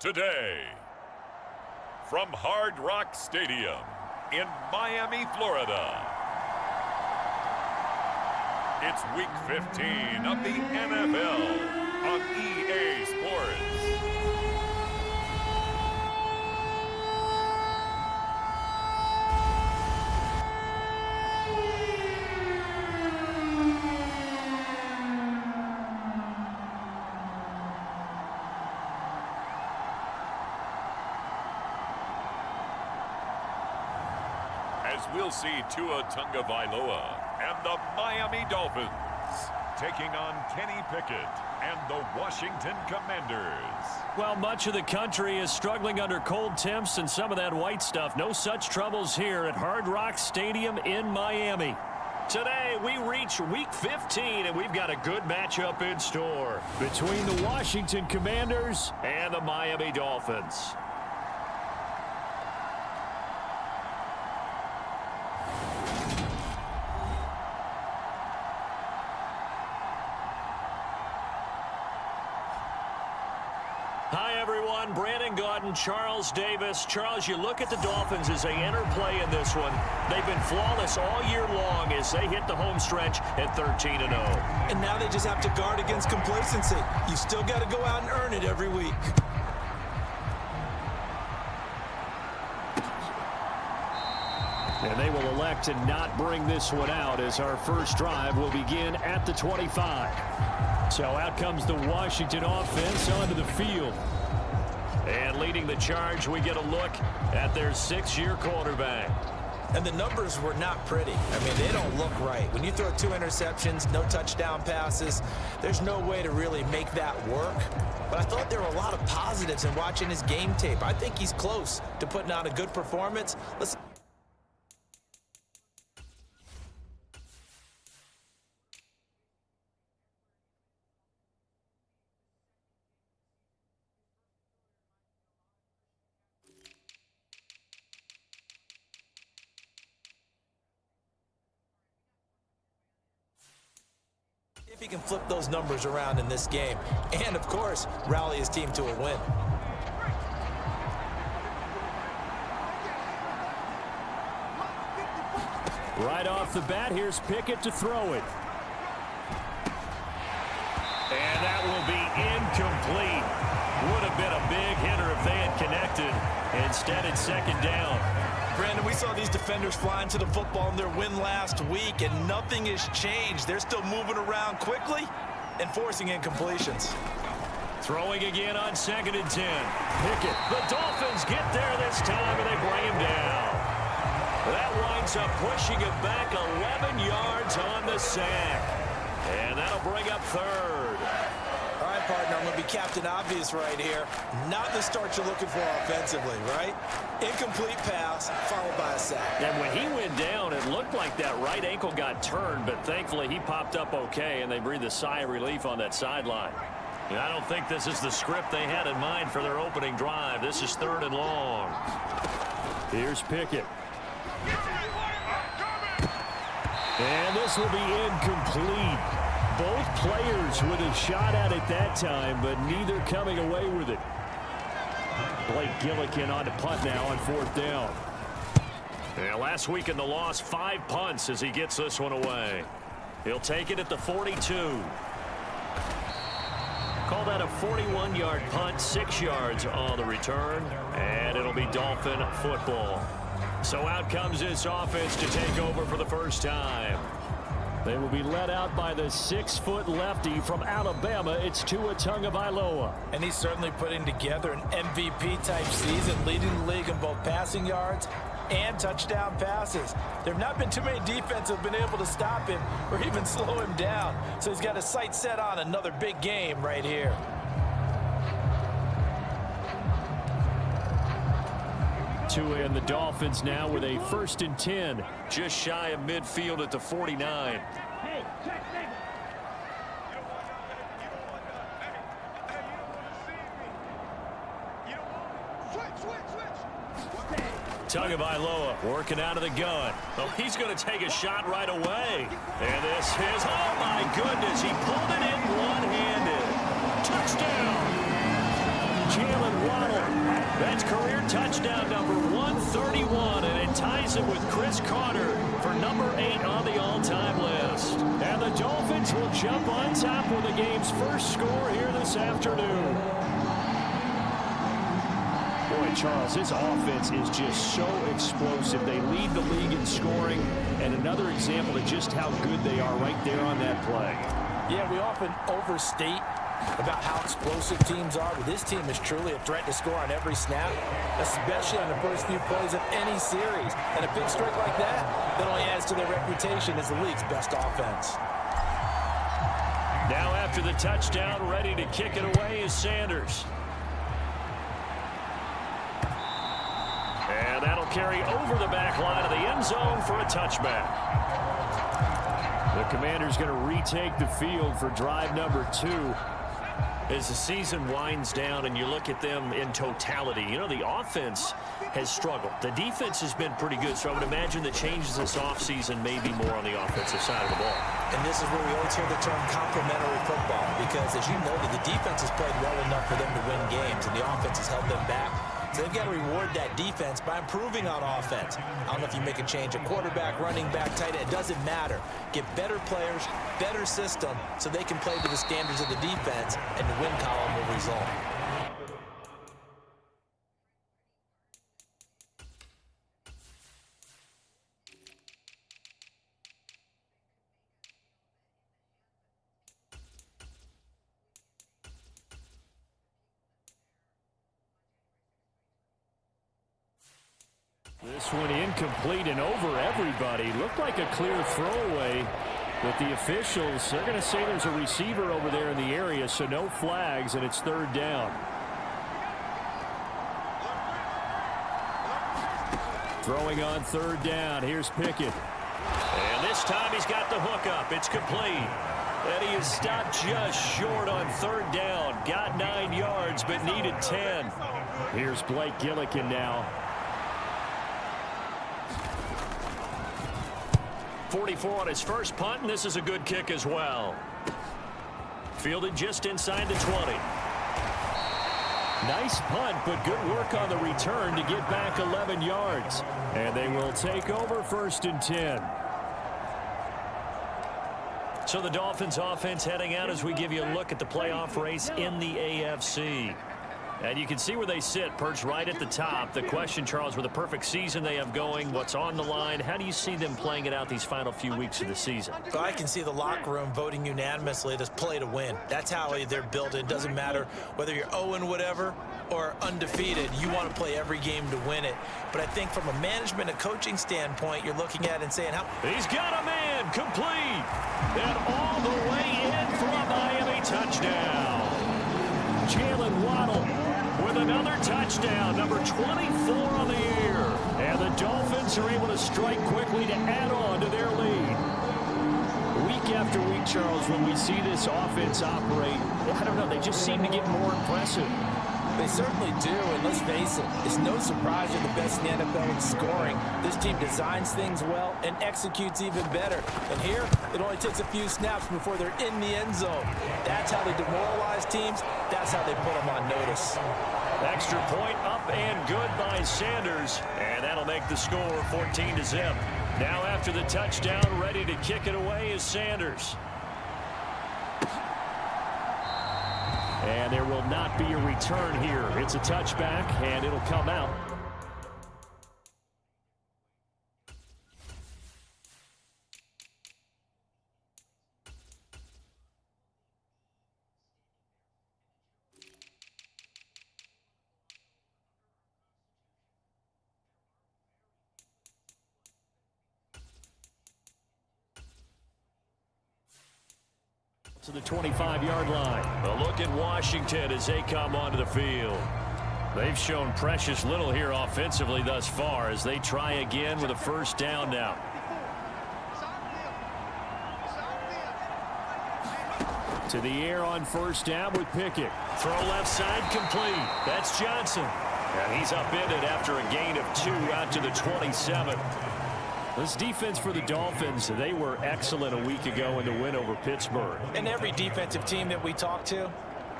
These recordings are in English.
today. From Hard Rock Stadium in Miami, Florida, it's Week 15 of the NFL on EA Sports. As we'll see Tua Tagovailoa and the Miami Dolphins taking on Kenny Pickett and the Washington Commanders. Well, much of the country is struggling under cold temps and some of that white stuff. No such troubles here at Hard Rock Stadium in Miami. Today, we reach Week 15, and we've got a good matchup in store between the Washington Commanders and the Miami Dolphins. Hi, everyone. Brandon Gaudin, Charles Davis. Charles, you look at the Dolphins as they enter play in this one. They've been flawless all year long as they hit the home stretch at 13-0. And now they just have to guard against complacency. You still got to go out and earn it every week. And they will elect to not bring this one out as our first drive will begin at the 25. So out comes the Washington offense onto the field. And leading the charge, we get a look at their 6-year quarterback. And the numbers were not pretty. I mean, they don't look right. When you throw 2 interceptions, no touchdown passes, there's no way to really make that work. But I thought there were a lot of positives in watching his game tape. I think he's close to putting out a good performance. Let's if he can flip those numbers around in this game. And, of course, rally his team to a win. Right off the bat, here's Pickett to throw it. And that will be incomplete. Would have been a big hitter if they had connected. Instead, it's second down. Brandon, we saw these defenders flying to the football in their win last week, and nothing has changed. They're still moving around quickly and forcing incompletions. Throwing again on 2nd and 10. Pickett. The Dolphins get there this time, and they bring him down. That winds up pushing it back 11 yards on the sack. And that'll bring up 3rd. All right, partner, I'm going to be Captain Obvious right here. Not the start you're looking for offensively, right? Incomplete pass, followed by a sack. And when he went down, it looked like that right ankle got turned, but thankfully he popped up okay, and they breathed a sigh of relief on that sideline. And I don't think this is the script they had in mind for their opening drive. This is 3rd and long. Here's Pickett. And this will be incomplete. Both players with a shot at it that time, but neither coming away with it. Blake Gillikin on to punt now on 4th down. Yeah, last week in the loss, 5 punts as he gets this one away. He'll take it at the 42. Call that a 41-yard punt, 6 yards on the return, and it'll be Dolphin football. So out comes this offense to take over for the first time. They will be led out by the 6-foot lefty from Alabama. It's Tua Tagovailoa. And he's certainly putting together an MVP-type season, leading the league in both passing yards and touchdown passes. There have not been too many defenses that have been able to stop him or even slow him down. So he's got his sights set on another big game right here. Tua and the Dolphins now with a 1st and 10. Just shy of midfield at the 49. Tagovailoa working out of the gun. Oh, he's going to take a shot right away. And this is, oh my goodness, he pulled it in one-handed. Touchdown! Jalen Waddle That's career touchdown number 131, and it ties him with Chris Carter for number 8 on the all-time list. And the Dolphins will jump on top with the game's first score here this afternoon. Boy, Charles, this offense is just so explosive. They lead the league in scoring, and another example of just how good they are right there on that play. Yeah, we often overstate about how explosive teams are, but this team is truly a threat to score on every snap, especially on the first few plays of any series. And a big streak like that only adds to their reputation as the league's best offense. Now after the touchdown, ready to kick it away is Sanders. And that'll carry over the back line of the end zone for a touchback. The Commanders going to retake the field for drive number 2. As the season winds down and you look at them in totality, you know, the offense has struggled. The defense has been pretty good, so I would imagine the changes this offseason may be more on the offensive side of the ball. And this is where we always hear the term complementary football, because as you noted, the defense has played well enough for them to win games, and the offense has held them back. So they've got to reward that defense by improving on offense. I don't know if you make a change at quarterback, running back, tight end. It doesn't matter. Get better players, better system, so they can play to the standards of the defense, and the win column will result. This one incomplete and over everybody. Looked like a clear throwaway, but the officials, they're going to say there's a receiver over there in the area, so no flags, and it's third down. Throwing on third down, here's Pickett. And this time he's got the hook up. It's complete. And he is stopped just short on third down. Got 9 yards, but needed 10. Here's Blake Gillikin now. 44 on his first punt, and this is a good kick as well. Fielded just inside the 20. Nice punt, but good work on the return to get back 11 yards. And they will take over first and 10. So the Dolphins offense heading out as we give you a look at the playoff race in the AFC. And you can see where they sit, perched right at the top. The question, Charles, with a perfect season they have going, what's on the line, how do you see them playing it out these final few weeks of the season? Well, I can see the locker room voting unanimously to play to win. That's how they're built. It doesn't matter whether you're 0 whatever or undefeated. You want to play every game to win it. But I think from a management and coaching standpoint, you're looking at it and saying, how... He's got a man, complete, and all the way in for a Miami touchdown. Jalen Waddle with another touchdown, number 24 on the year. And the Dolphins are able to strike quickly to add on to their lead. Week after week, Charles, when we see this offense operate, I don't know, they just seem to get more impressive. They certainly do, and let's face it, it's no surprise they're the best in the NFL in scoring. This team designs things well and executes even better. And here, it only takes a few snaps before they're in the end zone. That's how they demoralize teams. That's how they put them on notice. Extra point up and good by Sanders, and that'll make the score 14-0. Now after the touchdown, ready to kick it away is Sanders. And there will not be a return here. It's a touchback, and it'll come out. To the 25-yard line. A look at Washington as they come onto the field. They've shown precious little here offensively thus far as they try again with a first down now. To the air on first down with Pickett. Throw left side complete. That's Johnson. And he's upended after a gain of 2 out to the 27. This defense for the Dolphins, they were excellent a week ago in the win over Pittsburgh. And every defensive team that we talk to,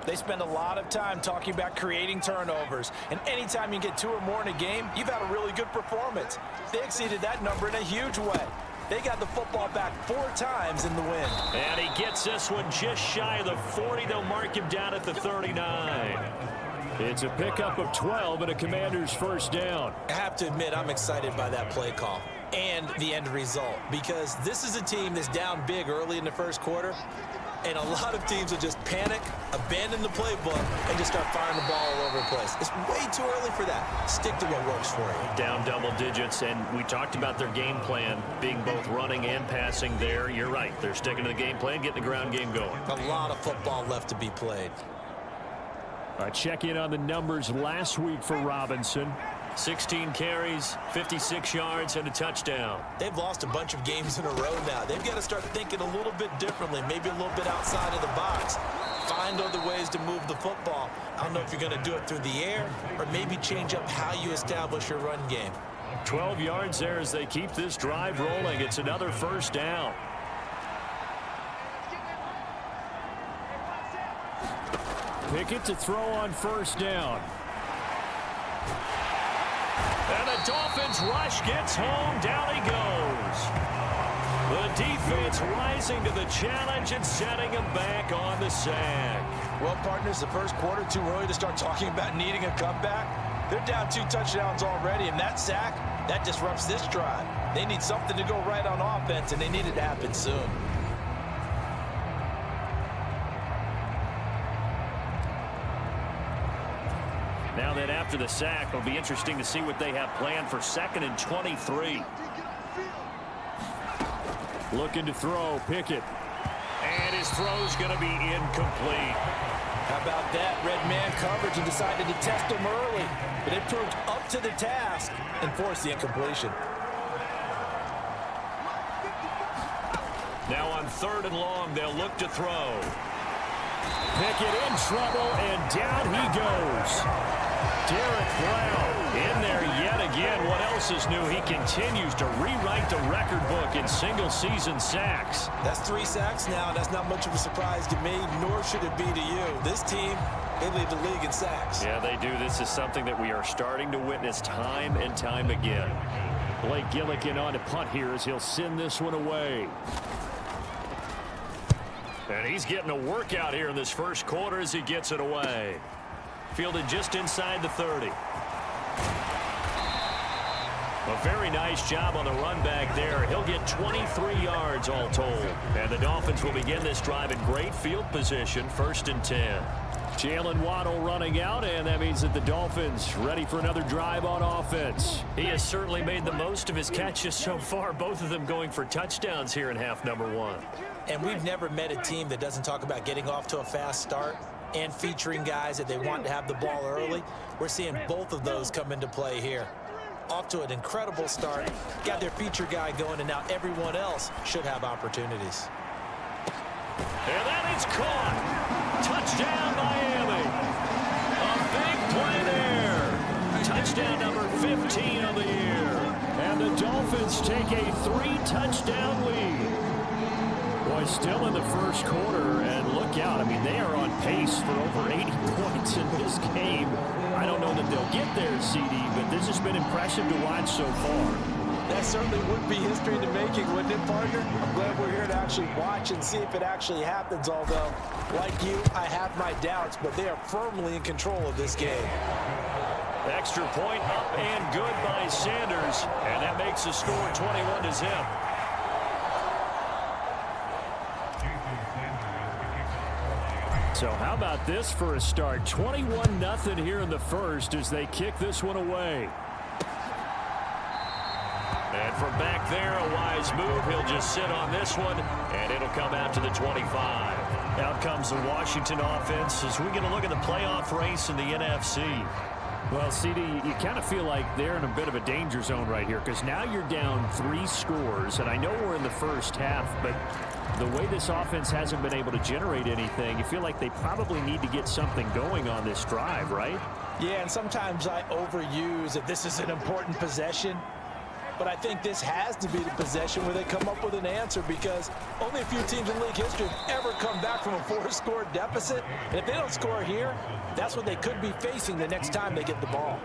They spend a lot of time talking about creating turnovers. And anytime you get 2 or more in a game, you've had a really good performance. They exceeded that number in a huge way. They got the football back 4 times in the win. And he gets this one just shy of the 40. They'll mark him down at the 39. It's a pickup of 12 and a Commanders first down. I have to admit, I'm excited by that play call and the end result, because this is a team that's down big early in the first quarter, and a lot of teams will just panic, abandon the playbook, and just start firing the ball all over the place. It's way too early for that. Stick to what works for you. Down double digits, and we talked about their game plan being both running and passing there. You're right. They're sticking to the game plan, getting the ground game going. A lot of football left to be played. Check in on the numbers last week for Robinson. 16 carries, 56 yards, and a touchdown. They've lost a bunch of games in a row now. They've got to start thinking a little bit differently, maybe a little bit outside of the box. Find other ways to move the football. I don't know if you're going to do it through the air or maybe change up how you establish your run game. 12 yards there as they keep this drive rolling. It's another first down. Pickett to throw on first down. And the Dolphins rush gets home. Down he goes. The defense rising to the challenge and setting him back on the sack. Well, partners, the first quarter, too early to start talking about needing a comeback. They're down 2 touchdowns already, and that sack, that disrupts this drive. They need something to go right on offense, and they need it to happen soon. Now that after the sack, it'll be interesting to see what they have planned for 2nd and 23. Looking to throw, Pickett. And his throw's going to be incomplete. How about that? Red man coverage and decided to test him early. But it proved up to the task and forced the incompletion. Now on 3rd and long, they'll look to throw. Pickett in trouble, and down he goes. Derek Brown in there yet again. What else is new? He continues to rewrite the record book in single-season sacks. That's 3 sacks now. That's not much of a surprise to me, nor should it be to you. This team, they lead the league in sacks. Yeah, they do. This is something that we are starting to witness time and time again. Blake Gillikin on to punt here as he'll send this one away. And he's getting a workout here in this first quarter as he gets it away. Fielded just inside the 30. A very nice job on the run back there. He'll get 23 yards all told. And the Dolphins will begin this drive in great field position, 1st and 10. Jalen Waddle running out, and that means that the Dolphins ready for another drive on offense. He has certainly made the most of his catches so far, both of them going for touchdowns here in half number 1. And we've never met a team that doesn't talk about getting off to a fast start and featuring guys that they want to have the ball early. We're seeing both of those come into play here. Off to an incredible start, got their feature guy going, and now everyone else should have opportunities. And that is caught. Touchdown, Miami. A big play there. Touchdown number 15 of the year. And the Dolphins take a 3-touchdown lead. Boy, still in the first quarter, and look out. I mean, they are on pace for over 80 points in this game. I don't know that they'll get there, CD, but this has been impressive to watch so far. That certainly would be history in the making, wouldn't it, partner? I'm glad we're here to actually watch and see if it actually happens, although, like you, I have my doubts, but they are firmly in control of this game. Extra point up and good by Sanders, and that makes the score 21-0. So how about this for a start? 21-0 here in the first as they kick this one away. And from back there, a wise move. He'll just sit on this one, and it'll come out to the 25. Out comes the Washington offense as we get a look at the playoff race in the NFC. Well, CD, you kind of feel like they're in a bit of a danger zone right here because now you're down 3 scores, and I know we're in the first half, but the way this offense hasn't been able to generate anything, you feel like they probably need to get something going on this drive, right? Yeah, and sometimes I overuse that this is an important possession. but I think this has to be the possession where they come up with an answer, because only a few teams in league history have ever come back from a 4-score deficit. And if they don't score here, that's what they could be facing the next time they get the ball.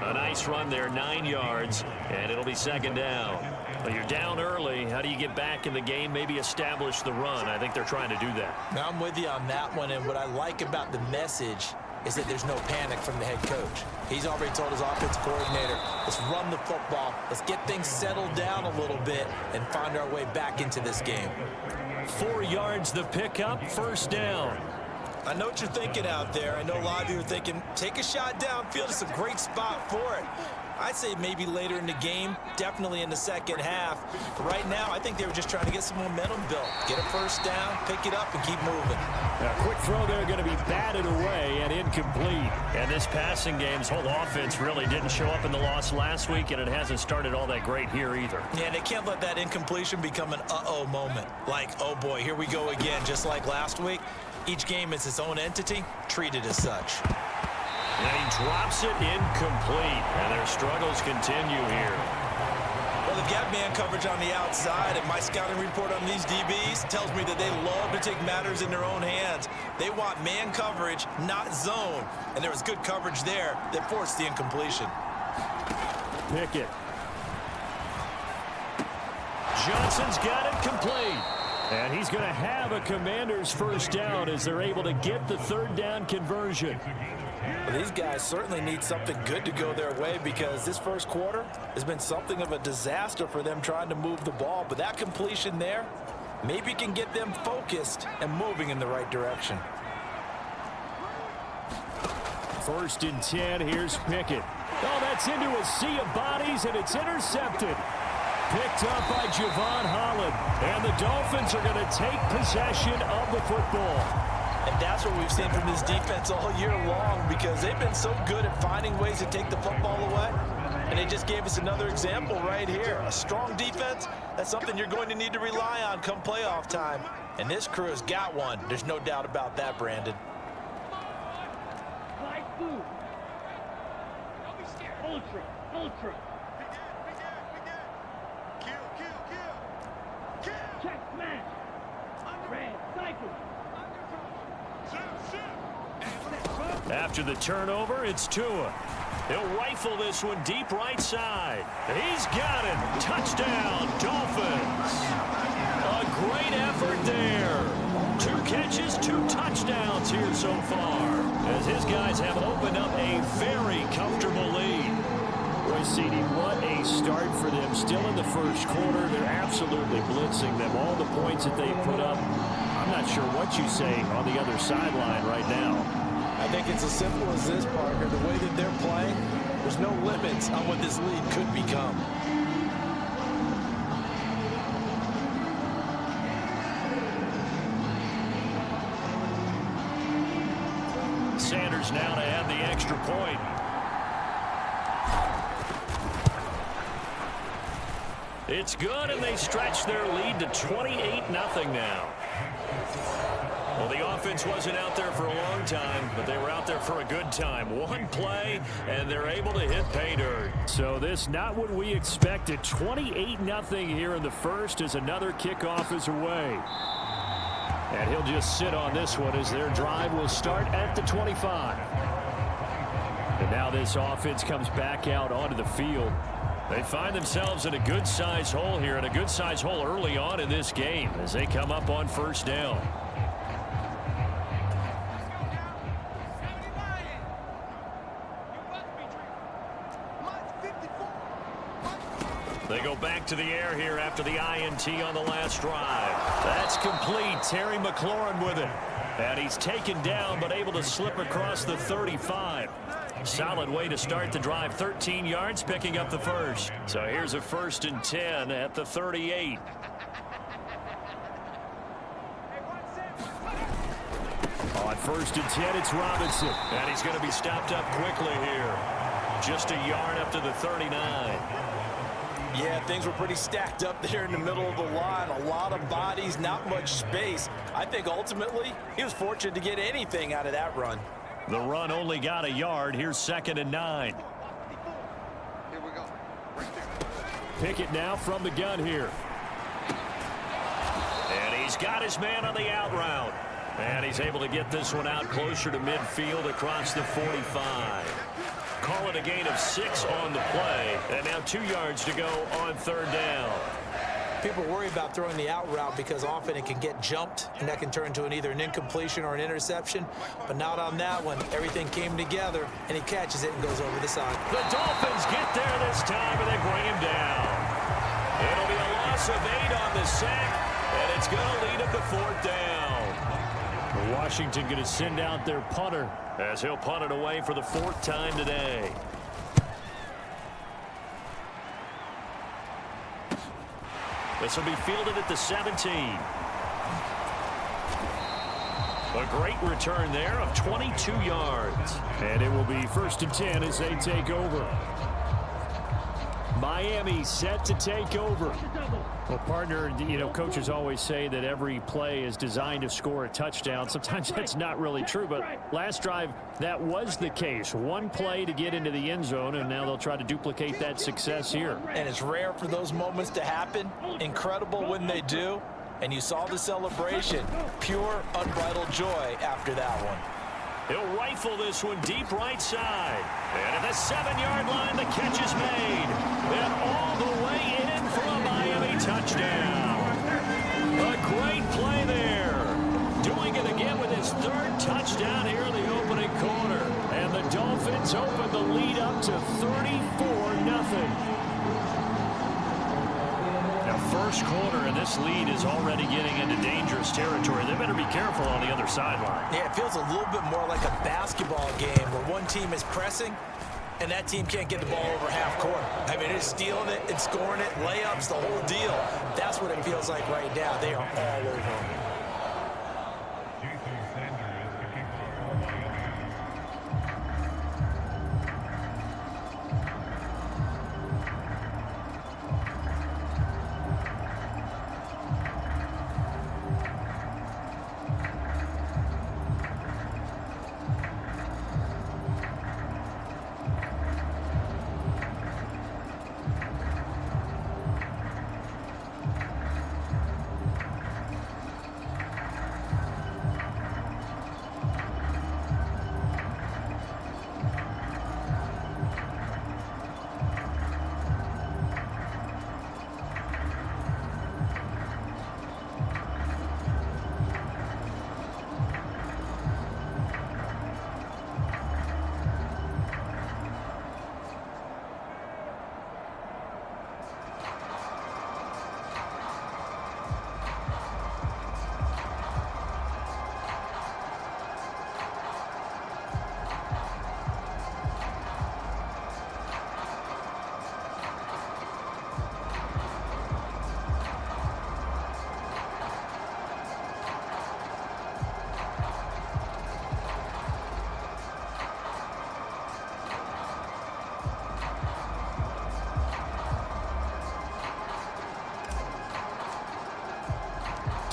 A nice run there, 9 yards, and it'll be second down. Well, you're down early. How do you get back in the game, maybe establish the run? I think they're trying to do that. Now, I'm with you on that one, and what I like about the message is that there's no panic from the head coach. He's already told his offensive coordinator, let's run the football, let's get things settled down a little bit and find our way back into this game. 4 yards the pickup, first down. I know what you're thinking out there. I know a lot of you are thinking, take a shot downfield. It's a great spot for it. I'd say maybe later in the game, definitely in the second half. But right now, I think they were just trying to get some momentum built. Get a first down, pick it up, and keep moving. A quick throw there going to be batted away and incomplete. And this passing game's whole offense really didn't show up in the loss last week, and it hasn't started all that great here either. Yeah, and they can't let that incompletion become an uh-oh moment. Like, oh boy, here we go again, just like last week. Each game is its own entity, treated as such. And he drops it incomplete, and their struggles continue here. Well, they've got man coverage on the outside, and my scouting report on these DBs tells me that they love to take matters in their own hands. They want man coverage, not zone, and there was good coverage there that forced the incompletion. Pickett. Johnson's got it complete. And he's going to have a Commanders first down as they're able to get the third down conversion. Well, these guys certainly need something good to go their way, because this first quarter has been something of a disaster for them trying to move the ball. But that completion there maybe can get them focused and moving in the right direction. First and 10, here's Pickett. Oh, that's into a sea of bodies, and it's intercepted. Picked up by Javon Holland. And the Dolphins are going to take possession of the football. And that's what we've seen from this defense all year long, because they've been so good at finding ways to take the football away. And they just gave us another example right here. A strong defense, that's something you're going to need to rely on come playoff time. And this crew has got one. There's no doubt about that, Brandon. Ultra. Check, smash. Red, cycle. After the turnover, it's Tua. He'll rifle this one deep right side. He's got it. Touchdown, Dolphins. A great effort there. 2 catches, 2 touchdowns here so far, as his guys have opened up a very comfortable lead. Roy Cini, what a start for them. Still in the first quarter, they're absolutely blitzing them. All the points that they put up, I'm not sure what you say on the other sideline right now. I think it's as simple as this, Parker. The way that they're playing, there's no limits on what this lead could become. Sanders now to add the extra point. It's good, and they stretch their lead to 28-0 now. Well, the offense wasn't out there for a long time, but they were out there for a good time. One play, and they're able to hit pay dirt. So this not what we expected. 28-0 here in the first, as another kickoff is away. And he'll just sit on this one as their drive will start at the 25. And now this offense comes back out onto the field. They find themselves in a good-sized hole here, and a good-sized hole early on in this game as they come up on first down. They go back to the air here after the INT on the last drive. That's complete. Terry McLaurin with it. And he's taken down, but able to slip across the 35. Solid way to start the drive. 13 yards, picking up the first. So here's a 1st and 10 at the 38. On 1st and 10, it's Robinson. And he's going to be stopped up quickly here. Just a yard up to the 39. Yeah, things were pretty stacked up there in the middle of the line. A lot of bodies, not much space. I think ultimately he was fortunate to get anything out of that run. The run only got a yard. Here's 2nd and 9. Pickett now from the gun here. And he's got his man on the out route. And he's able to get this one out closer to midfield across the 45. Call it a gain of 6 on the play. And now 2 yards to go on 3rd down. People worry about throwing the out route because often it can get jumped, and that can turn into either an incompletion or an interception. But not on that one. Everything came together, and he catches it and goes over the side. The Dolphins get there this time, and they bring him down. It'll be a loss of 8 on the sack, and it's going to lead him to 4th down. Washington going to send out their punter as he'll punt it away for the 4th time today. This will be fielded at the 17. A great return there of 22 yards. And it will be 1st and 10 as they take over. Miami set to take over. Well, partner, you know, coaches always say that every play is designed to score a touchdown. Sometimes that's not really true, but last drive, that was the case. One play to get into the end zone, and now they'll try to duplicate that success here. And it's rare for those moments to happen. Incredible when they do. And you saw the celebration. Pure, unbridled joy after that one. He'll rifle this one deep right side. And at the 7-yard line, the catch is made. And all the way in for a Miami touchdown. A great play there. Doing it again with his 3rd touchdown here in the opening quarter. And the Dolphins open the lead up to 34-0. Now, 1st quarter, and this lead is already getting into dangerous territory. They better be careful on the other sideline. Yeah, it feels a little bit more like a basketball game where one team is pressing and that team can't get the ball over half court. I mean, it's stealing it, it's scoring it, layups, the whole deal. That's what it feels like right now. They are all over them.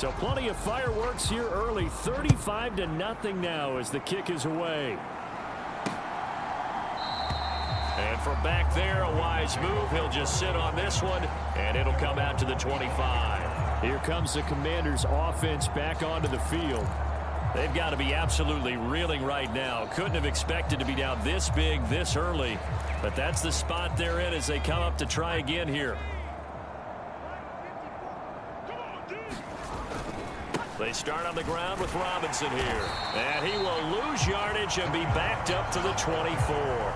So plenty of fireworks here early. 35-0 now as the kick is away. And from back there, a wise move. He'll just sit on this one, and it'll come out to the 25. Here comes the Commanders' offense back onto the field. They've got to be absolutely reeling right now. Couldn't have expected to be down this big, this early. But that's the spot they're in as they come up to try again here. They start on the ground with Robinson here. And he will lose yardage and be backed up to the 24.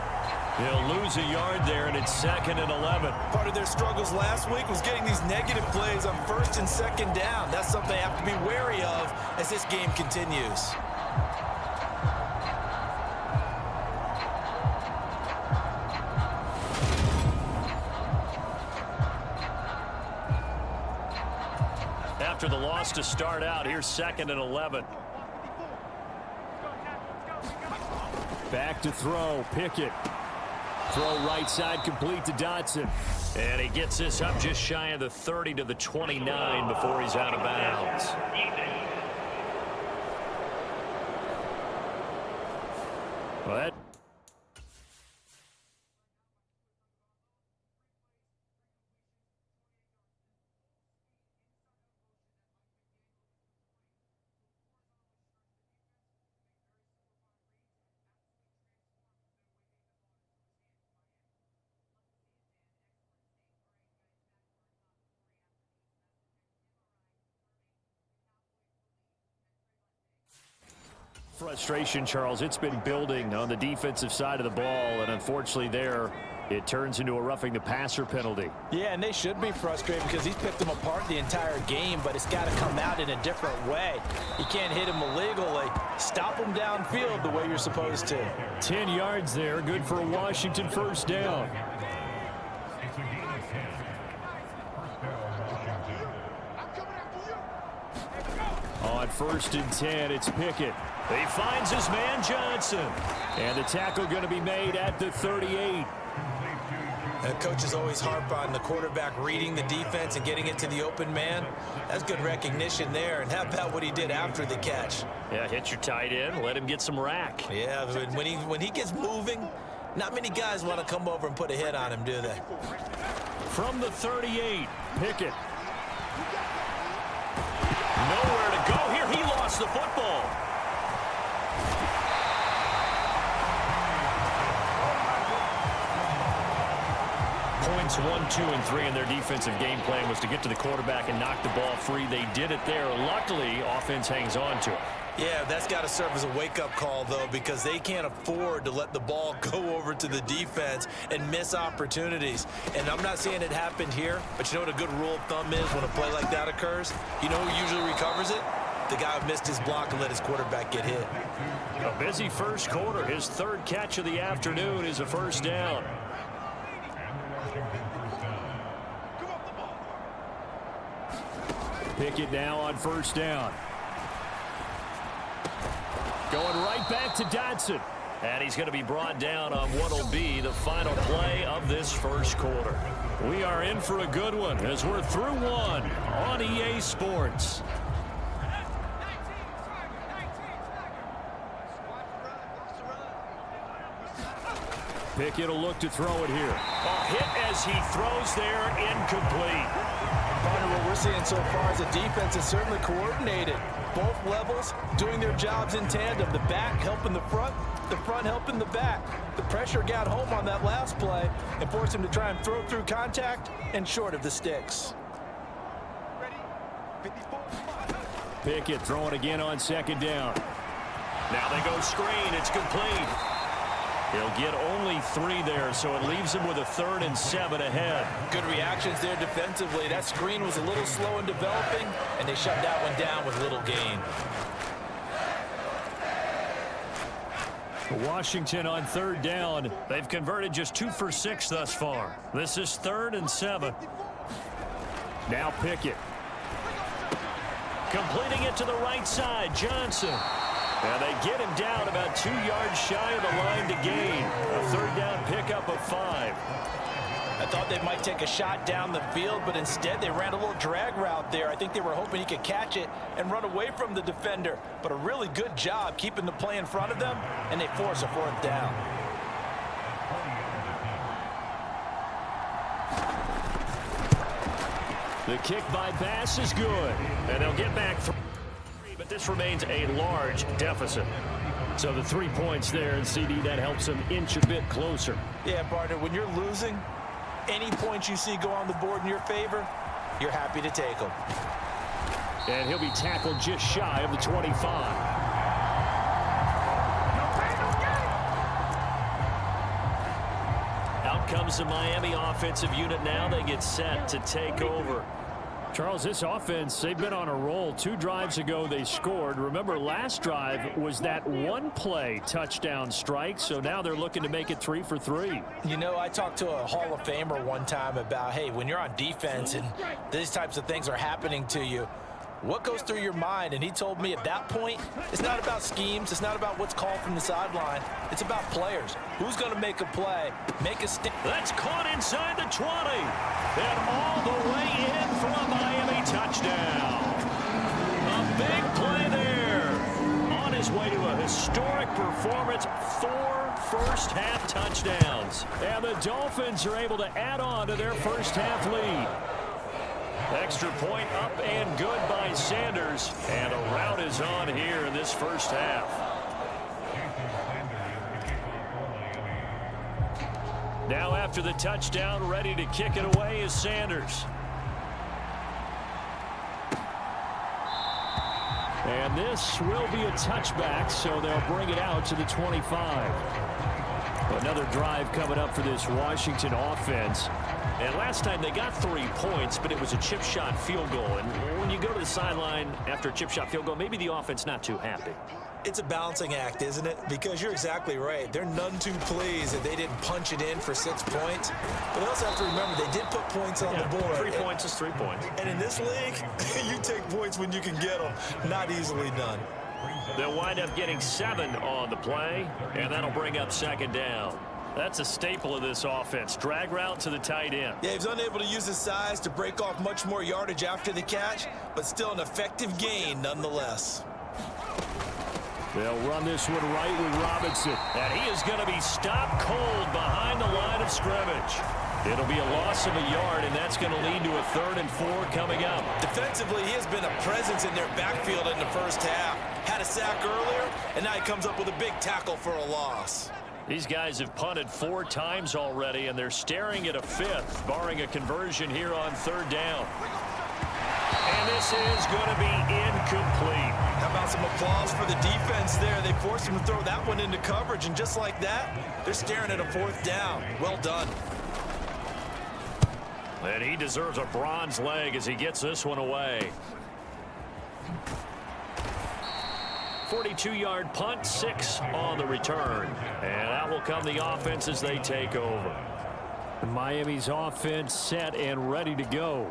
He'll lose a yard there, and it's 2nd and 11. Part of their struggles last week was getting these negative plays on 1st and 2nd down. That's something they have to be wary of as this game continues. After the loss to start out, here's 2nd and 11. Back to throw, Pickett. Throw right side complete to Dotson. And he gets this up just shy of the 30 to the 29 before he's out of bounds. Well, that Frustration, Charles. It's been building on the defensive side of the ball, and unfortunately there, it turns into a roughing the passer penalty. Yeah, and they should be frustrated because he's picked them apart the entire game, but it's got to come out in a different way. You can't hit him illegally. Stop him downfield the way you're supposed to. 10 yards there, good for a Washington first down. On 1st and 10, it's Pickett. He finds his man Johnson. And the tackle going to be made at the 38. Coaches always harp on the quarterback reading the defense and getting it to the open man. That's good recognition there. And how about what he did after the catch? Yeah, hit your tight end, let him get some rack. Yeah, when he gets moving, not many guys want to come over and put a hit on him, do they? From the 38, Pickett. Nowhere to go here. He lost the football. Points 1, 2, and 3 in their defensive game plan was to get to the quarterback and knock the ball free. They did it there. Luckily, offense hangs on to it. Yeah, that's got to serve as a wake-up call, though, because they can't afford to let the ball go over to the defense and miss opportunities. And I'm not saying it happened here, but you know what a good rule of thumb is when a play like that occurs? You know who usually recovers it? The guy who missed his block and let his quarterback get hit. A busy first quarter. His 3rd catch of the afternoon is a first down. Pickett now on 1st down. Going right back to Dodson. And he's going to be brought down on what will be the final play of this first quarter. We are in for a good one as we're through one on EA Sports. Pickett will look to throw it here. A hit as he throws there, incomplete. Partner, what we're seeing so far is the defense is certainly coordinated. Both levels doing their jobs in tandem. The back helping the front helping the back. The pressure got home on that last play and forced him to try and throw through contact and short of the sticks. Pickett throwing again on 2nd down. Now they go screen. It's complete. He'll get only 3 there, so it leaves him with a 3rd and 7 ahead. Good reactions there defensively. That screen was a little slow in developing, and they shut that one down with little gain. Washington on 3rd down. They've converted just 2 for 6 thus far. This is 3rd and 7. Now Pickett. Completing it to the right side, Johnson. And they get him down about 2 yards shy of the line to gain. A 3rd down pickup of 5. I thought they might take a shot down the field, but instead they ran a little drag route there. I think they were hoping he could catch it and run away from the defender. But a really good job keeping the play in front of them, and they force a 4th down. The kick by Bass is good, and they'll get back 3. But this remains a large deficit. So the 3 points there, and CD, that helps them inch a bit closer. Yeah, partner, when you're losing, any points you see go on the board in your favor, you're happy to take them. And he'll be tackled just shy of the 25. Out comes the Miami offensive unit now. They get set to take over. Charles, this offense, they've been on a roll. 2 drives ago, they scored. Remember, last drive was that 1-play touchdown strike, so now they're looking to make it 3 for 3. You know, I talked to a Hall of Famer one time about, hey, when you're on defense and these types of things are happening to you, what goes through your mind? And he told me at that point, it's not about schemes. It's not about what's called from the sideline. It's about players. Who's going to make a play, make a stick. That's caught inside the 20. And all the way in for a Miami touchdown. A big play there. On his way to a historic performance, 4 first-half touchdowns. And the Dolphins are able to add on to their first-half lead. Extra point up and good by Sanders. And a rout is on here in this first half. Now after the touchdown, ready to kick it away is Sanders. And this will be a touchback, so they'll bring it out to the 25. Another drive coming up for this Washington offense. And last time they got 3 points, but it was a chip shot field goal. And when you go to the sideline after a chip shot field goal, maybe the offense not too happy. It's a balancing act, isn't it? Because you're exactly right. They're none too pleased that they didn't punch it in for 6 points. But they also have to remember they did put points on the board. 3 points is 3 points. And in this league, you take points when you can get them. Not easily done. They'll wind up getting 7 on the play, and that'll bring up 2nd down. That's a staple of this offense. Drag route to the tight end. Yeah, he was unable to use his size to break off much more yardage after the catch, but still an effective gain nonetheless. They'll run this one right with Robinson. And he is going to be stopped cold behind the line of scrimmage. It'll be a loss of a yard, and that's going to lead to a 3rd and 4 coming up. Defensively, he has been a presence in their backfield in the first half. Had a sack earlier, and now he comes up with a big tackle for a loss. These guys have punted 4 times already, and they're staring at a 5th, barring a conversion here on 3rd down. And this is going to be incomplete. How about some applause for the defense there? They forced him to throw that one into coverage, and just like that, they're staring at a 4th down. Well done. And he deserves a bronze leg as he gets this one away. 42-yard punt, 6 on the return. And out will come the offense as they take over. Miami's offense set and ready to go.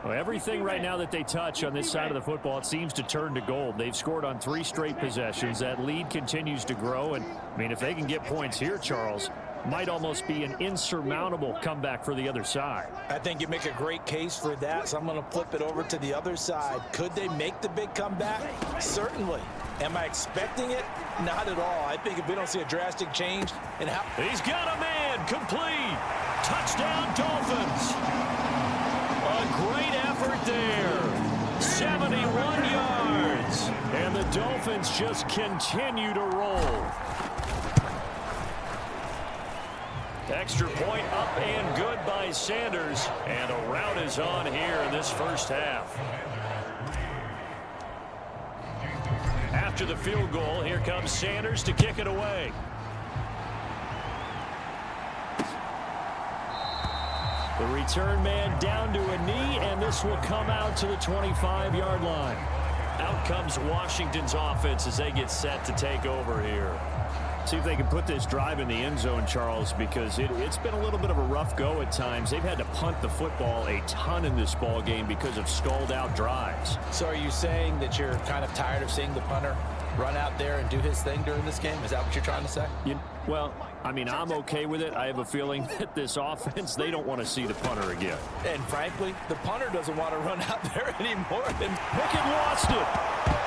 Well, everything right now that they touch on this side of the football, it seems to turn to gold. They've scored on 3 straight possessions. That lead continues to grow. And, I mean, if they can get points here, Charles, might almost be an insurmountable comeback for the other side. I think you make a great case for that, so I'm going to flip it over to the other side. Could they make the big comeback? Certainly. Am I expecting it? Not at all. I think if we don't see a drastic change in how... He's got a man. Complete. Touchdown, Dolphins. A great effort there. 71 yards. And the Dolphins just continue to roll. Extra point up and good by Sanders. And a rout is on here in this first half. After the field goal, here comes Sanders to kick it away. The return man down to a knee, and this will come out to the 25-yard line. Out comes Washington's offense as they get set to take over here. See if they can put this drive in the end zone, Charles, because it's been a little bit of a rough go at times. They've had to punt the football a ton in this ball game because of stalled-out drives. So are you saying that you're kind of tired of seeing the punter run out there and do his thing during this game? Is that what you're trying to say? Well, I mean, I'm okay with it. I have a feeling that this offense, they don't want to see the punter again. And frankly, the punter doesn't want to run out there anymore. And Pickett lost it.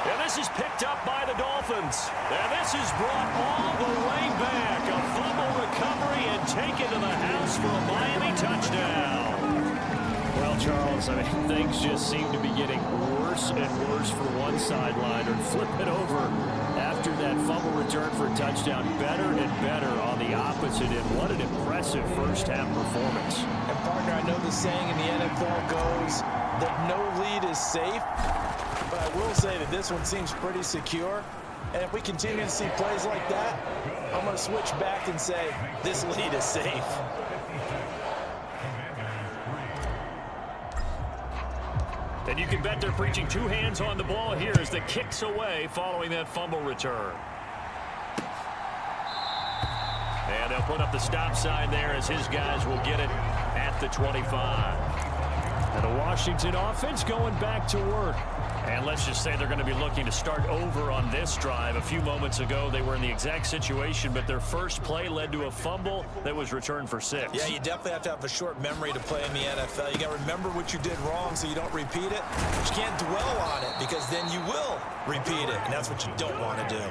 And this is picked up by the Dolphins. And this is brought all the way back. A fumble recovery and taken to the house for a Miami touchdown. Well, Charles, I mean, things just seem to be getting worse and worse for one sideline. Or flip it over after that fumble return for a touchdown. Better and better on the opposite end. What an impressive first-half performance. And, partner, I know the saying in the NFL goes that no lead is safe. But I will say that this one seems pretty secure. And if we continue to see plays like that, I'm going to switch back and say this lead is safe. And you can bet they're preaching 2 hands on the ball here as the kick's away following that fumble return. And they'll put up the stop sign there as his guys will get it at the 25. And the Washington offense going back to work. And let's just say they're going to be looking to start over on this drive. A few moments ago, they were in the exact situation, but their first play led to a fumble that was returned for 6. Yeah, you definitely have to have a short memory to play in the NFL. You got to remember what you did wrong so you don't repeat it. But you can't dwell on it because then you will repeat it, and that's what you don't want to do.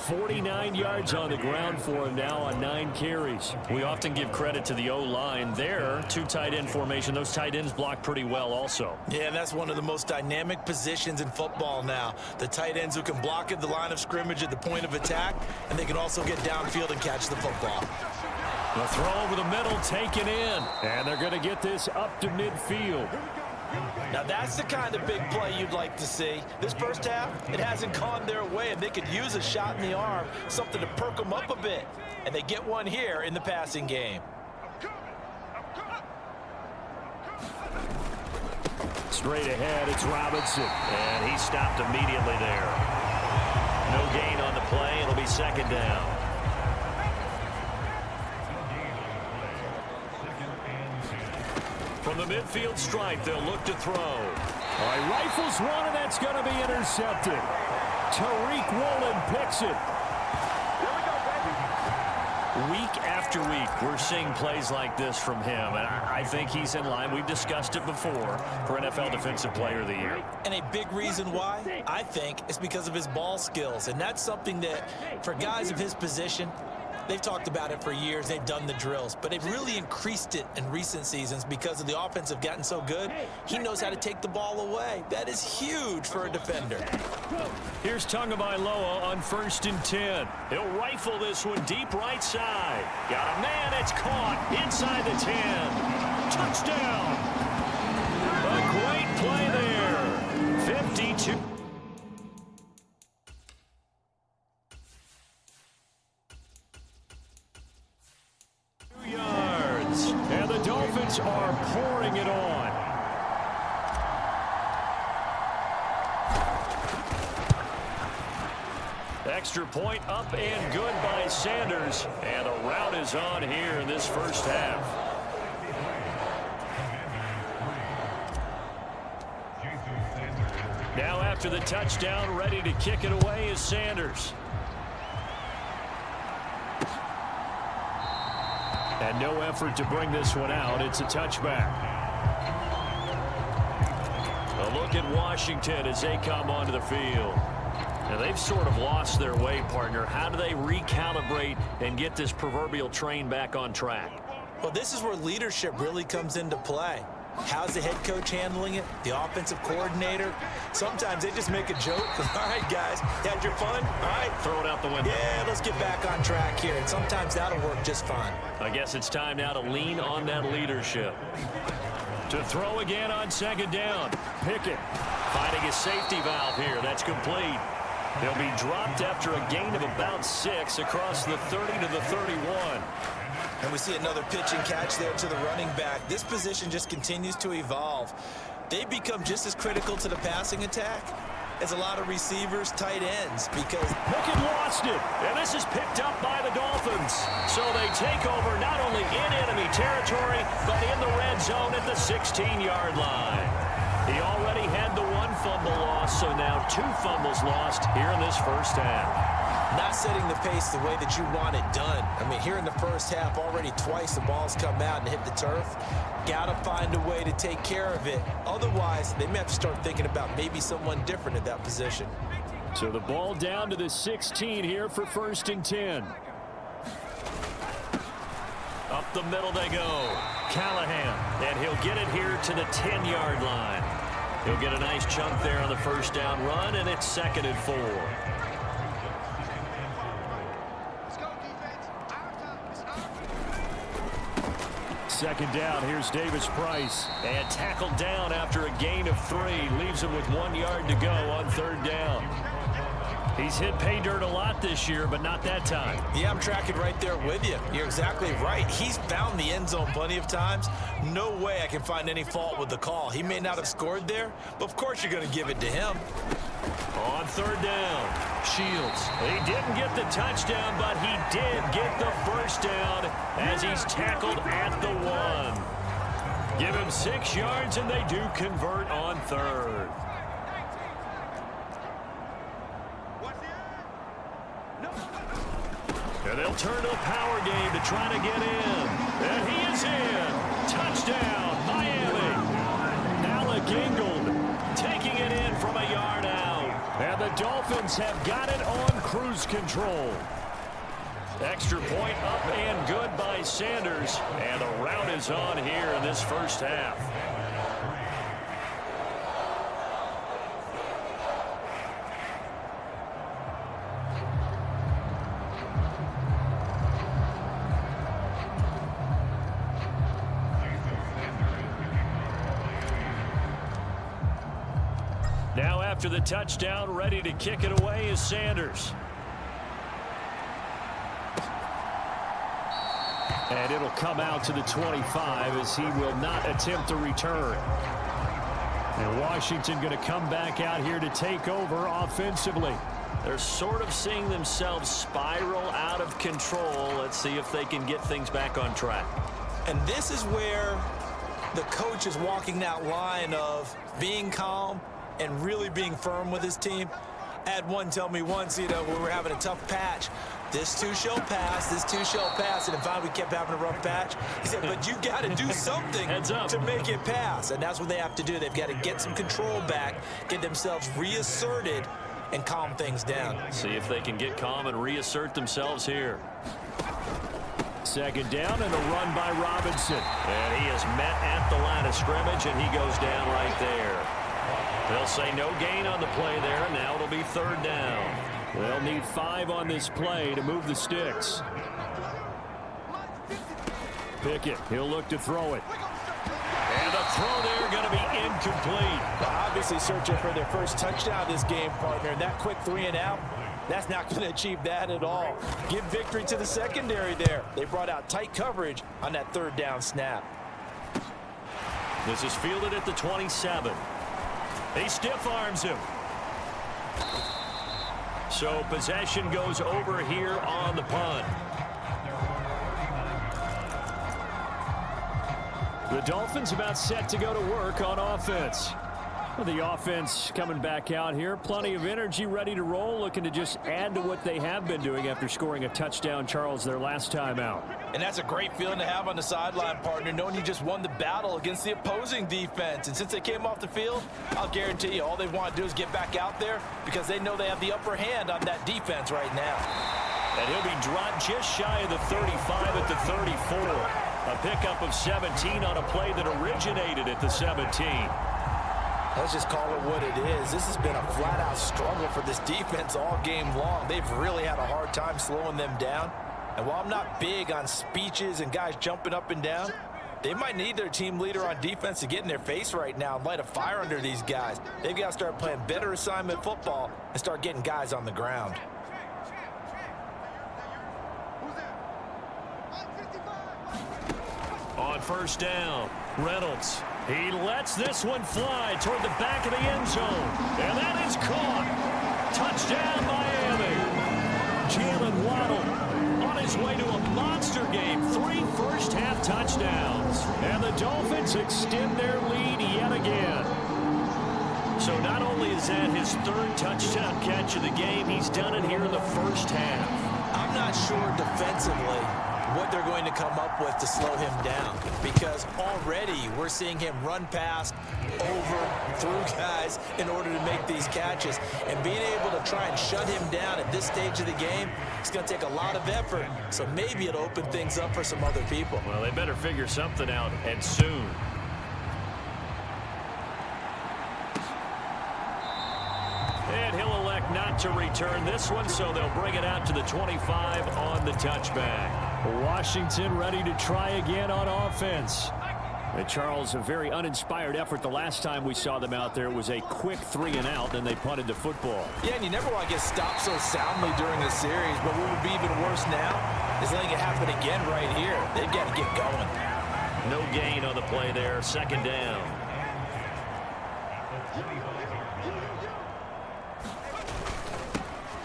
49 yards on the ground for him now on 9 carries. We often give credit to the O-line there. 2 tight end formation. Those tight ends block pretty well also. Yeah, and that's one of the most dynamic positions in football now. The tight ends who can block at the line of scrimmage at the point of attack, and they can also get downfield and catch the football. The throw over the middle taken in. And they're going to get this up to midfield. Now that's the kind of big play you'd like to see. This first half, it hasn't gone their way, and they could use a shot in the arm, something to perk them up a bit. And they get one here in the passing game. Straight ahead, it's Robinson. And he stopped immediately there. No gain on the play. It'll be second down. From the midfield stripe, they'll look to throw. All right, rifles one, and that's going to be intercepted. Tariq Woolen picks it. Week after week, we're seeing plays like this from him, and I think he's in line. We've discussed it before for NFL Defensive Player of the Year. And a big reason why, I think, is because of his ball skills. And that's something that, for guys of his position, they've talked about it for years. They've done the drills. But they've really increased it in recent seasons because of the offense have gotten so good. He knows how to take the ball away. That is huge for a defender. Here's Tagovailoa on 1st and 10. He'll rifle this one deep right side. Got a man. It's caught inside the 10. Touchdown. A great play there. 52. Yards. And the Dolphins are pouring it on. Extra point up and good by Sanders. And a rout is on here in this first half. Now after the touchdown, ready to kick it away is Sanders. And no effort to bring this one out. It's a touchback. A look at Washington as they come onto the field. Now, they've sort of lost their way, partner. How do they recalibrate and get this proverbial train back on track? Well, this is where leadership really comes into play. How's the head coach handling it? The offensive coordinator? Sometimes they just make a joke. All right, guys, had your fun? All right. Throw it out the window. Yeah, let's get back on track here. And sometimes that'll work just fine. I guess it's time now to lean on that leadership. To throw again on 2nd down. Pickett finding a safety valve here. That's complete. They'll be dropped after a gain of about 6 across the 30 to the 31. And we see another pitch and catch there to the running back. This position just continues to evolve. They become just as critical to the passing attack as a lot of receivers, tight ends, because Pickett lost it, and this is picked up by the Dolphins. So they take over not only in enemy territory, but in the red zone at the 16-yard line. He already had the 1 fumble loss, so now 2 fumbles lost here in this first half. Not setting the pace the way that you want it done. I mean, here in the first half, already twice the ball's come out and hit the turf. Got to find a way to take care of it. Otherwise, they may have to start thinking about maybe someone different at that position. So the ball down to the 16 here for 1st and 10. Up the middle they go. Callahan, and he'll get it here to the 10-yard line. He'll get a nice chunk there on the first down run, and it's 2nd and 4. Second down, here's Davis Price. And tackled down after a gain of 3. Leaves him with 1 yard to go on 3rd down. He's hit pay dirt a lot this year, but not that time. Yeah, I'm tracking right there with you. You're exactly right. He's found the end zone plenty of times. No way I can find any fault with the call. He may not have scored there, but of course you're going to give it to him. On 3rd down, Shields. He didn't get the touchdown, but he did get the first down as he's tackled at the 1. Give him 6 yards, and they do convert on 3rd. And they'll turn to a power game to try to get in. And he is in. Touchdown, Miami. Alec Ingold taking it in from a yard out. And the Dolphins have got it on cruise control. Extra point up and good by Sanders. And a rout is on here in this first half. after the touchdown. Ready to kick it away is Sanders. And it'll come out to the 25 as he will not attempt to return. And Washington going to come back out here to take over offensively. They're sort of seeing themselves spiral out of control. Let's see if they can get things back on track. And this is where the coach is walking that line of being calm and really being firm with his team. I had one tell me once, we were having a tough patch. This too shall pass, this too shall pass. And finally we kept having a rough patch. He said, but you got to do something to make it pass. And that's what they have to do. They've got to get some control back, get themselves reasserted, and calm things down. See if they can get calm and reassert themselves here. Second down and a run by Robinson. And he is met at the line of scrimmage, and he goes down right there. They'll say no gain on the play there. Now it'll be third down. They'll need 5 on this play to move the sticks. Pickett, he'll look to throw it. And the throw there going to be incomplete. Well, obviously searching for their first touchdown this game, partner. And that quick 3 and out, that's not going to achieve that at all. Give victory to the secondary there. They brought out tight coverage on that third down snap. This is fielded at the 27. He stiff arms him. So possession goes over here on the punt. The Dolphins about set to go to work on offense. The offense coming back out here. Plenty of energy, ready to roll, looking to just add to what they have been doing after scoring a touchdown, Charles, their last time out. And that's a great feeling to have on the sideline, partner, knowing you just won the battle against the opposing defense. And since they came off the field, I'll guarantee you all they want to do is get back out there because they know they have the upper hand on that defense right now. And he'll be dropped just shy of the 35 at the 34. A pickup of 17 on a play that originated at the 17. Let's just call it what it is. This has been a flat-out struggle for this defense all game long. They've really had a hard time slowing them down. And while I'm not big on speeches and guys jumping up and down, they might need their team leader on defense to get in their face right now and light a fire under these guys. They've got to start playing better assignment football and start getting guys on the ground. On first down, Reynolds. He lets this one fly toward the back of the end zone. And that is caught. Touchdown, Miami. Jalen Waddle on his way to a monster game. 3 first-half touchdowns. And the Dolphins extend their lead yet again. So not only is that his 3rd touchdown catch of the game, he's done it here in the first half. I'm not sure defensively what they're going to come up with to slow him down, because already we're seeing him run past, over, through guys in order to make these catches. And being able to try and shut him down at this stage of the game, it's going to take a lot of effort. So maybe it'll open things up for some other people. Well, they better figure something out, and soon. And he'll elect not to return this one, so they'll bring it out to the 25 on the touchback. Washington ready to try again on offense. And Charles, a very uninspired effort the last time we saw them out there. It was a quick 3 and out, then they punted the football. Yeah, and you never want to get stopped so soundly during the series, but what would be even worse now is letting it happen again right here. They've got to get going. No gain on the play there, second down.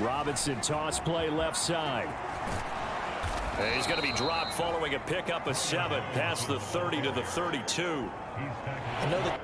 Robinson toss play left side. He's going to be dropped following a pickup of 7 past the 30 to the 32. Another.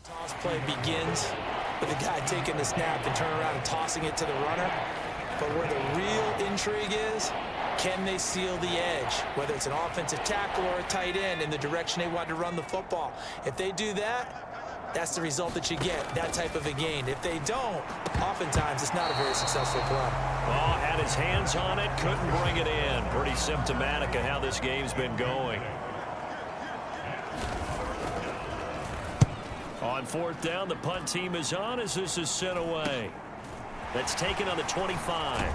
Toss play begins with the guy taking the snap and turning around and tossing it to the runner. But where the real intrigue is, can they seal the edge, whether it's an offensive tackle or a tight end, in the direction they want to run the football? If they do that, that's the result that you get, that type of a gain. If they don't, oftentimes it's not a very successful play. Oh, had his hands on it, couldn't bring it in. Pretty symptomatic of how this game's been going. On fourth down, the punt team is on as this is sent away. That's taken on the 25.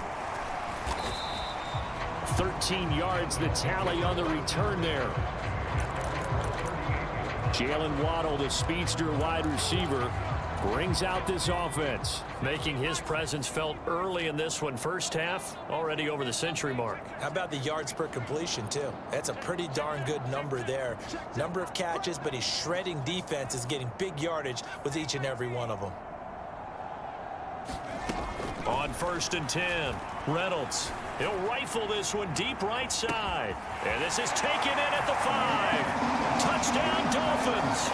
13 yards the tally on the return there. Jalen Waddle, the speedster wide receiver, brings out this offense, making his presence felt early in this one. First half, already over the century mark. How about the yards per completion, too? That's a pretty darn good number there. Number of catches, but he's shredding defenses, getting big yardage with each and every one of them. On 1st and 10, Reynolds. He'll rifle this one deep right side. And this is taken in at the 5. Touchdown, Dolphins.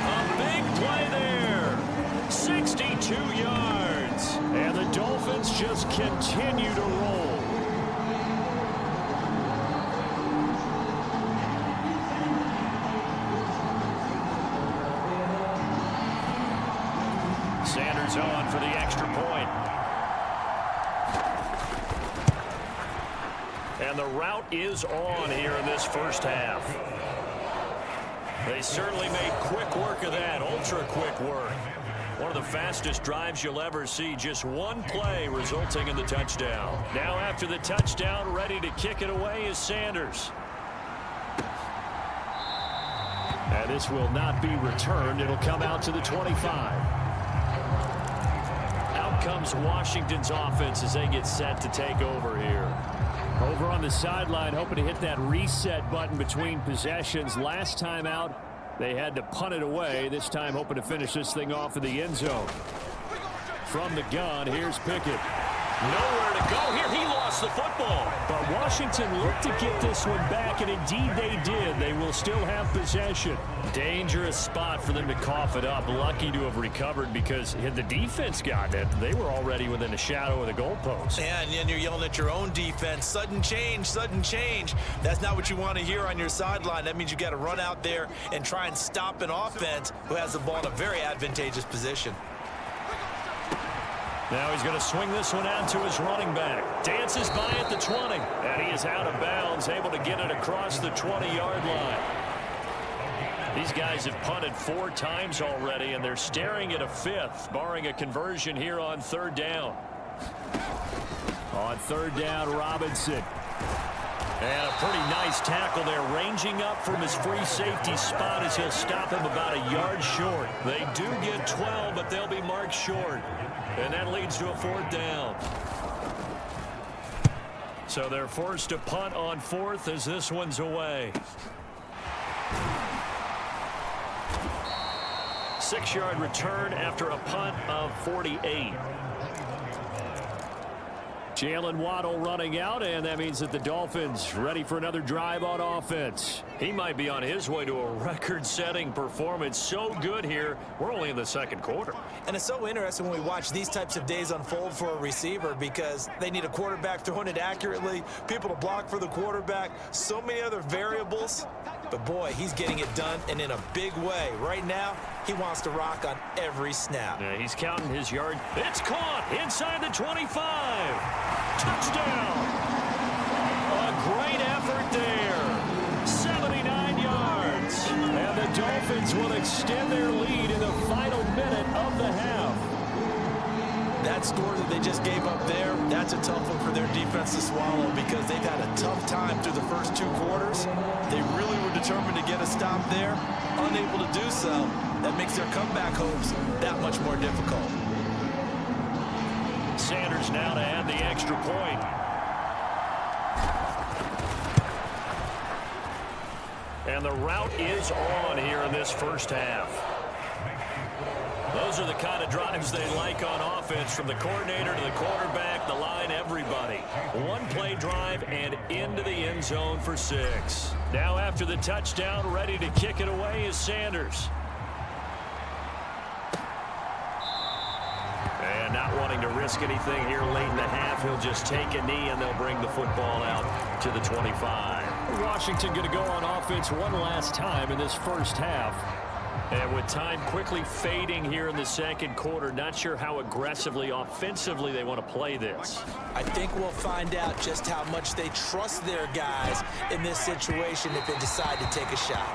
A big play there. 62 yards. And the Dolphins just continue to roll. Sanders on for the extra point. And the route is on here in this first half. They certainly made quick work of that, ultra quick work. One of the fastest drives you'll ever see, just one play resulting in the touchdown. Now after the touchdown, ready to kick it away is Sanders. And this will not be returned. It'll come out to the 25. Out comes Washington's offense as they get set to take over here. Over on the sideline, hoping to hit that reset button between possessions. Last time out, they had to punt it away. This time, hoping to finish this thing off in the end zone. From the gun, here's Pickett. Nowhere to go here. He lost the football. But Washington looked to get this one back, and indeed they did. They will still have possession. Dangerous spot for them to cough it up. Lucky to have recovered because had the defense gotten it, they were already within a shadow of the goalpost. Yeah, and you're yelling at your own defense. Sudden change, sudden change. That's not what you want to hear on your sideline. That means you got to run out there and try and stop an offense who has the ball in a very advantageous position. Now he's going to swing this one out to his running back. Dances by at the 20. And he is out of bounds, able to get it across the 20-yard line. These guys have punted 4 times already, and they're staring at a 5th, barring a conversion here on 3rd down. On 3rd down, Robinson. And a pretty nice tackle there, ranging up from his free safety spot as he'll stop him about a yard short. They do get 12, but they'll be marked short. And that leads to a 4th down. So they're forced to punt on 4th as this one's away. 6-yard return after a punt of 48. Jalen Waddle running out, and that means that the Dolphins ready for another drive on offense. He might be on his way to a record-setting performance. So good here. We're only in the 2nd quarter. And it's so interesting when we watch these types of days unfold for a receiver because they need a quarterback throwing it accurately, people to block for the quarterback, so many other variables. But, boy, he's getting it done, and in a big way. Right now, he wants to rock on every snap. Yeah, he's counting his yard. It's caught inside the 25. Touchdown. A great effort there. 79 yards. And the Dolphins will extend their lead in the final minute of the half. That score that they just gave up there, that's a tough one for their defense to swallow because they've had a tough time through the first 2 quarters. They really were determined to get a stop there, unable to do so. That makes their comeback hopes that much more difficult. Sanders now to add the extra point. And the route is on here in this first half. Those are the kind of drives they like on offense, from the coordinator to the quarterback, the line, everybody. 1-play drive and into the end zone for 6. Now after the touchdown, ready to kick it away is Sanders. And not wanting to risk anything here late in the half, he'll just take a knee and they'll bring the football out to the 25. Washington going to go on offense one last time in this first half. And with time quickly fading here in the second quarter, not sure how aggressively, offensively they want to play this. I think we'll find out just how much they trust their guys in this situation if they decide to take a shot.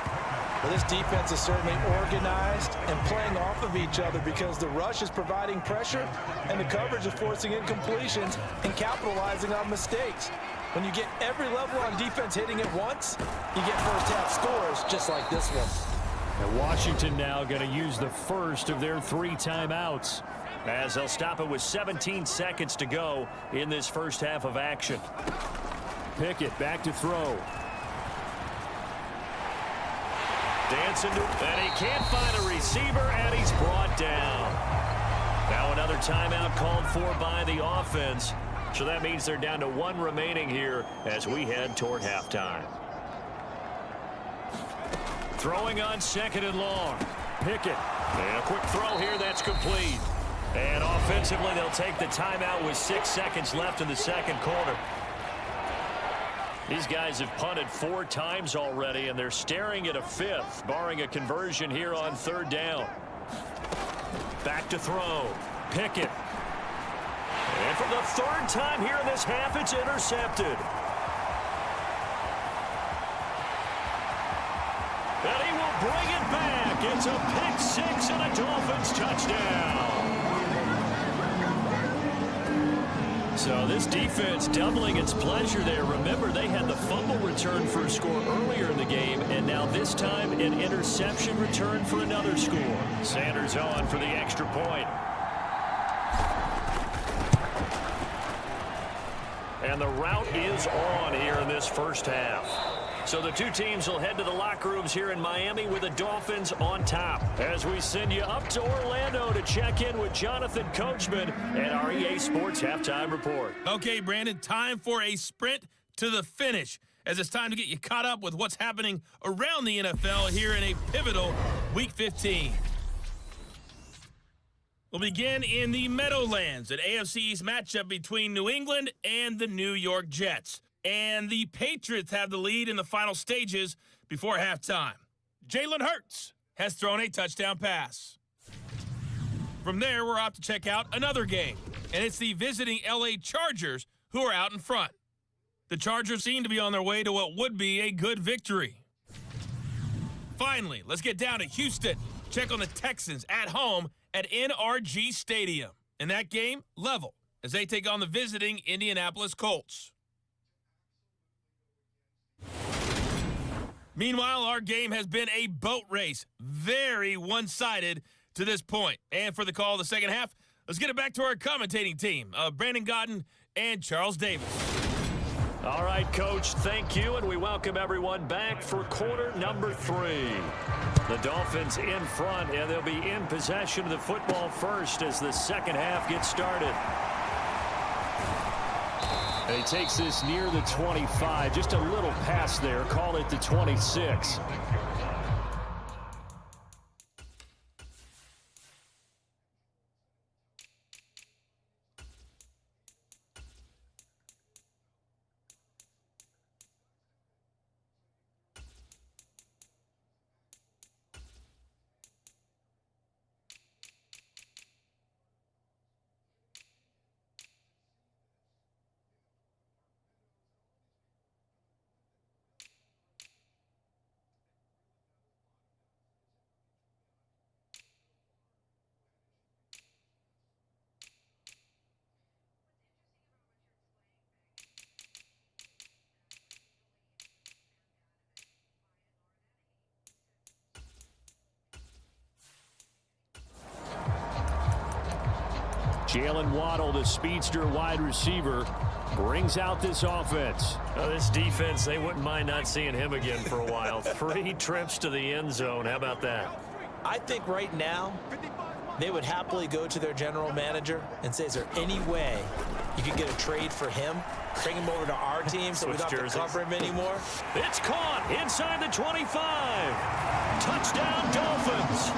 Well, this defense is certainly organized and playing off of each other because the rush is providing pressure and the coverage is forcing incompletions and capitalizing on mistakes. When you get every level on defense hitting at once, you get first-half scores just like this one. And Washington now going to use the first of their 3 timeouts as they'll stop it with 17 seconds to go in this first half of action. Pickett back to throw. Dancing to, and he can't find a receiver, and he's brought down. Now another timeout called for by the offense. So that means they're down to 1 remaining here as we head toward halftime. Throwing on 2nd and long. Pickett. And a quick throw here that's complete. And offensively, they'll take the timeout with 6 seconds left in the second quarter. These guys have punted 4 times already, and they're staring at a 5th, barring a conversion here on 3rd down. Back to throw. Pickett. And for the 3rd time here in this half, it's intercepted. And he will bring it back. It's a pick 6 and a Dolphins touchdown. So this defense doubling its pleasure there. Remember, they had the fumble return for a score earlier in the game, and now this time an interception return for another score. Sanders on for the extra point. And the route is on here in this first half. So the 2 teams will head to the locker rooms here in Miami with the Dolphins on top. As we send you up to Orlando to check in with Jonathan Coachman at our EA Sports Halftime Report. Okay, Brandon, time for a sprint to the finish, as it's time to get you caught up with what's happening around the NFL here in a pivotal Week 15. We'll begin in the Meadowlands, an AFC East matchup between New England and the New York Jets. And the Patriots have the lead in the final stages before halftime. Jalen Hurts has thrown a touchdown pass. From there, we're off to check out another game, and it's the visiting LA Chargers who are out in front. The Chargers seem to be on their way to what would be a good victory. Finally, let's get down to Houston. Check on the Texans at home at NRG Stadium. In that game, level, as they take on the visiting Indianapolis Colts. Meanwhile, our game has been a boat race, very one-sided to this point. And for the call of the second half, let's get it back to our commentating team, Brandon Godden and Charles Davis. All right, Coach, thank you, and we welcome everyone back for quarter number 3. The Dolphins in front, and they'll be in possession of the football first as the second half gets started. And he takes this near the 25, just a little pass there, call it the 26. Jalen Waddle, the speedster wide receiver, brings out this offense. This defense, they wouldn't mind not seeing him again for a while. 3 trips to the end zone. How about that? I think right now they would happily go to their general manager and say, is there any way you could get a trade for him? Bring him over to our team so we don't have to cover him anymore? It's caught inside the 25. Touchdown, Dolphins.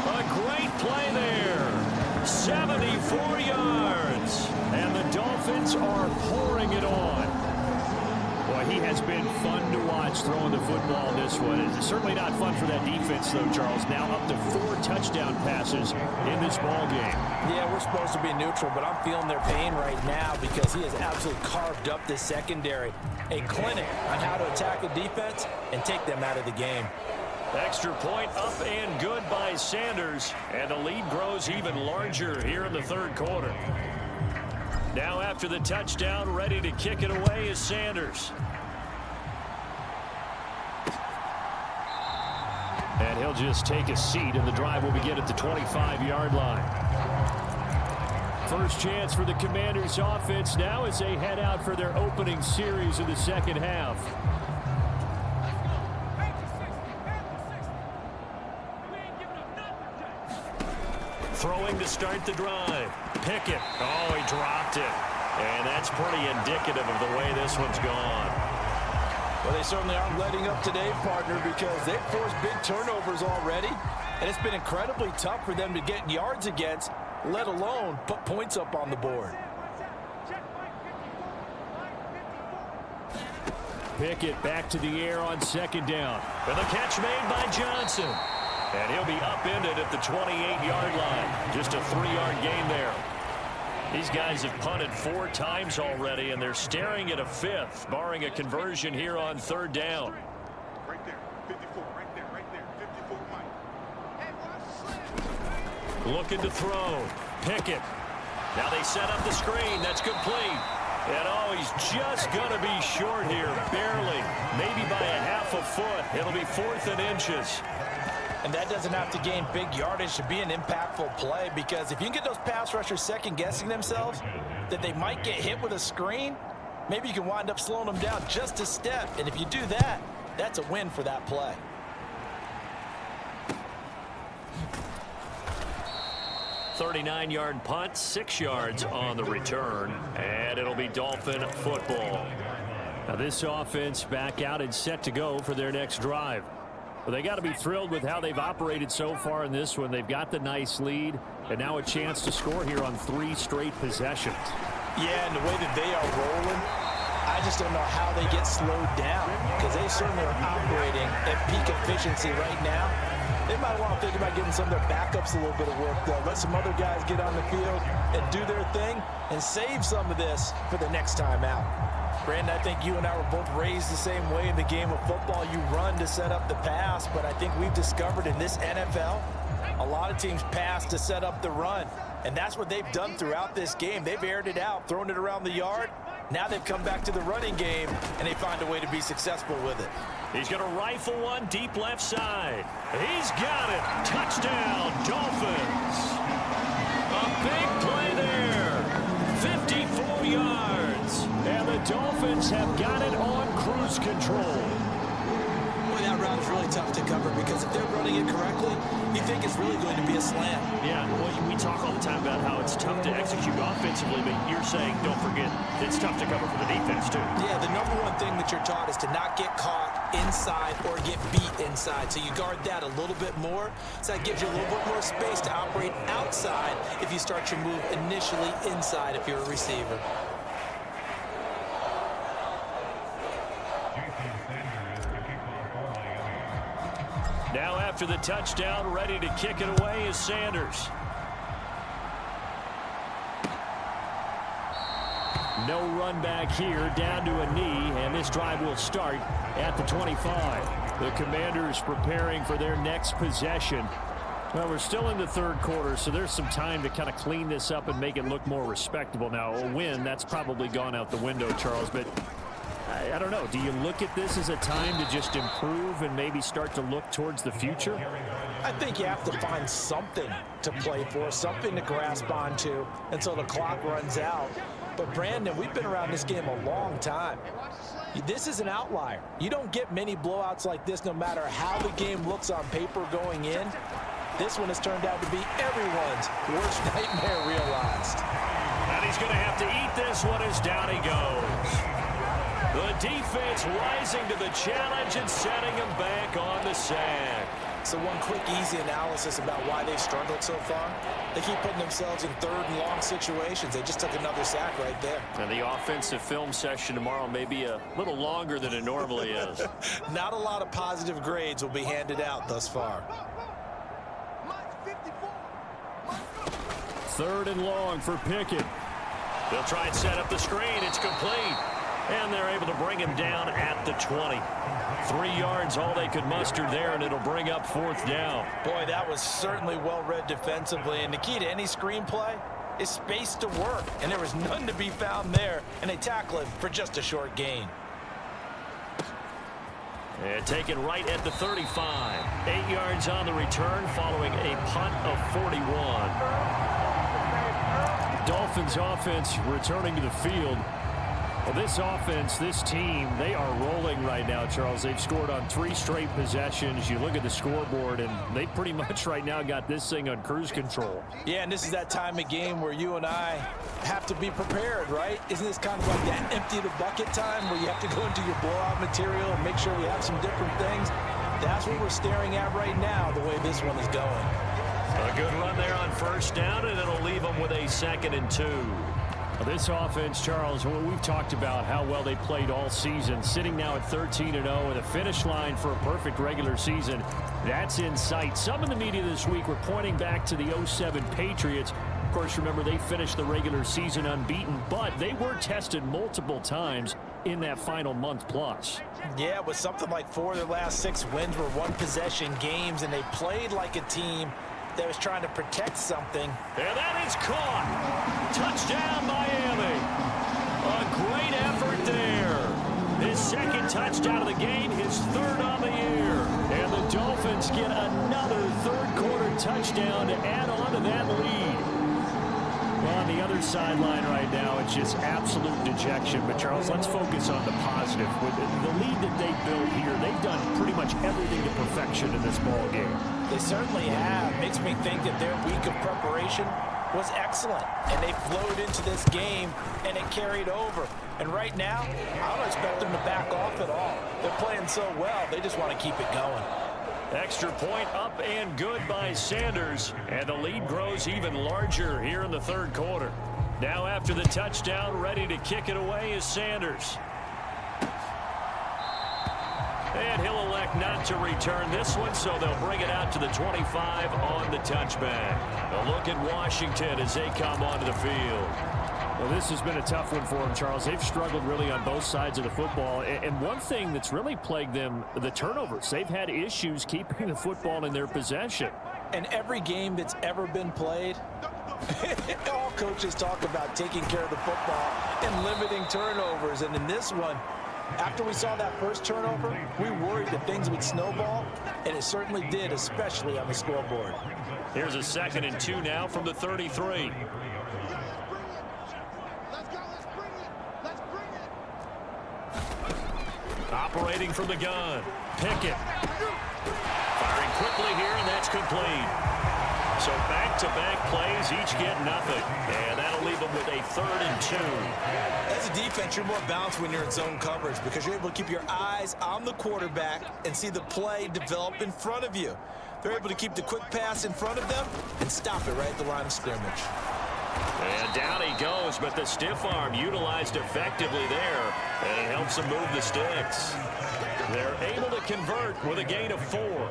A great play there. 74 yards. And the Dolphins are pouring it on. Boy, he has been fun to watch throwing the football in this one. It's certainly not fun for that defense, though, Charles. Now up to 4 touchdown passes in this ball game. Yeah, we're supposed to be neutral, but I'm feeling their pain right now because he has absolutely carved up this secondary. A clinic on how to attack a defense and take them out of the game. Extra point up and good by Sanders, and the lead grows even larger here in the third quarter. Now after the touchdown, ready to kick it away is Sanders. And he'll just take a seat, and the drive will begin at the 25-yard line. First chance for the Commanders offense now as they head out for their opening series of the second half. Throwing to start the drive. Pickett. Oh, he dropped it. And that's pretty indicative of the way this one's gone. Well, they certainly aren't letting up today, partner, because they've forced big turnovers already. And it's been incredibly tough for them to get yards against, let alone put points up on the board. Pickett back to the air on second down. And the catch made by Johnson. And he'll be upended at the 28-yard line. Just a 3-yard gain there. These guys have punted 4 times already, and they're staring at a 5th, barring a conversion here on third down. Right there, 54, right there, 54, Mike. Looking to throw. Pickett. Now they set up the screen. That's complete. And oh, he's just going to be short here, barely. Maybe by a half a foot. It'll be 4th and inches. And that doesn't have to gain big yardage to be an impactful play, because if you can get those pass rushers second-guessing themselves that they might get hit with a screen, maybe you can wind up slowing them down just a step. And if you do that, that's a win for that play. .39-yard punt, 6 yards on the return, and it'll be Dolphin football. Now this offense back out and set to go for their next drive. Well, they got to be thrilled with how they've operated so far in this one. They've got the nice lead, and now a chance to score here on 3 straight possessions. Yeah, and the way that they are rolling, I just don't know how they get slowed down, because they certainly are operating at peak efficiency right now. They might want to think about getting some of their backups a little bit of work, though. Let some other guys get on the field and do their thing and save some of this for the next time out. Brandon, I think you and I were both raised the same way in the game of football. You run to set up the pass, but I think we've discovered in this NFL, a lot of teams pass to set up the run. And that's what they've done throughout this game. They've aired it out, thrown it around the yard. Now they've come back to the running game, and they find a way to be successful with it. He's going to rifle one deep left side. He's got it. Touchdown, Dolphins. A big play there. 54 yards. And the Dolphins have got it on cruise control. Boy, that route is really tough to cover, because if they're running it correctly, you think it's really going to be a slant. Yeah, well, we talk all the time about how it's tough to execute offensively, but you're saying, don't forget, it's tough to cover for the defense, too. Yeah, the number one thing that you're taught is to not get caught inside or get beat inside. So you guard that a little bit more. So that gives you a little bit more space to operate outside if you start your move initially inside if you're a receiver. Now after the touchdown, ready to kick it away is Sanders. No run back here, down to a knee, and this drive will start at the 25. The Commanders preparing for their next possession. Well, we're still in the third quarter, so there's some time to kind of clean this up and make it look more respectable. Now, a win, that's probably gone out the window, Charles, but I don't know. Do you look at this as a time to just improve and maybe start to look towards the future? I think you have to find something to play for, something to grasp onto until the clock runs out. But, Brandon, we've been around this game a long time. This is an outlier. You don't get many blowouts like this no matter how the game looks on paper going in. This one has turned out to be everyone's worst nightmare realized. And he's going to have to eat this one as down he goes. The defense rising to the challenge and setting him back on the sack. So one quick, easy analysis about why they've struggled so far. They keep putting themselves in third and long situations. They just took another sack right there. And the offensive film session tomorrow may be a little longer than it normally is. Not a lot of positive grades will be handed out thus far. 3rd and long for Pickett. They'll try and set up the screen. It's complete. And they're able to bring him down at the 20. 3 yards, all they could muster there, and it'll bring up 4th down. Boy, that was certainly well read defensively. And the key to any screenplay is space to work. And there was none to be found there. And they tackle him for just a short gain. And taken right at the 35. 8 yards on the return following a punt of 41. Dolphins offense returning to the field. Well, this offense, this team, they are rolling right now, Charles. They've scored on 3 straight possessions. You look at the scoreboard, and they pretty much right now got this thing on cruise control. Yeah, and this is that time of game where you and I have to be prepared, right? Isn't this kind of like that empty the bucket time where you have to go into your blowout material and make sure we have some different things? That's what we're staring at right now, the way this one is going. A good run there on 1st down, and it'll leave them with a 2nd and 2. This offense, Charles, we've talked about how well they played all season, sitting now at 13-0 with a finish line for a perfect regular season. That's in sight. Some in the media this week were pointing back to the 07 Patriots. Of course, remember, they finished the regular season unbeaten, but they were tested multiple times in that final month plus. Yeah, with something like 4 of their last 6 wins were one-possession games, and they played like a team that was trying to protect something. And that is caught. Touchdown, Miami. A great effort there. His 2nd touchdown of the game, his 3rd on the year. And the Dolphins get another 3rd quarter touchdown to add on to that lead. Well, on the other sideline right now, it's just absolute dejection. But, Charles, let's focus on the positive. With the lead that they built here, they've done pretty much everything to perfection in this ball game. They certainly have. Makes me think that their week of preparation was excellent. And they flowed into this game, and it carried over. And right now, I don't expect them to back off at all. They're playing so well, they just want to keep it going. Extra point up and good by Sanders. And the lead grows even larger here in the 3rd quarter. Now after the touchdown, ready to kick it away is Sanders. And he'll elect not to return this one, so they'll bring it out to the 25 on the touchback. A look at Washington as they come onto the field. Well, this has been a tough one for them, Charles. They've struggled really on both sides of the football. And one thing that's really plagued them, the turnovers. They've had issues keeping the football in their possession. And every game that's ever been played, all coaches talk about taking care of the football and limiting turnovers. And in this one, after we saw that first turnover, we worried that things would snowball, and it certainly did, especially on the scoreboard. Here's a 2nd and 2 now from the 33. Operating from the gun, Pickett. Firing quickly here, and that's complete. So back-to-back plays, each get nothing. And that'll leave them with a 3rd and 2. As a defense, you're more balanced when you're in zone coverage because you're able to keep your eyes on the quarterback and see the play develop in front of you. They're able to keep the quick pass in front of them and stop it right at the line of scrimmage. And down he goes, but the stiff arm utilized effectively there, and it helps them move the sticks. They're able to convert with a gain of 4.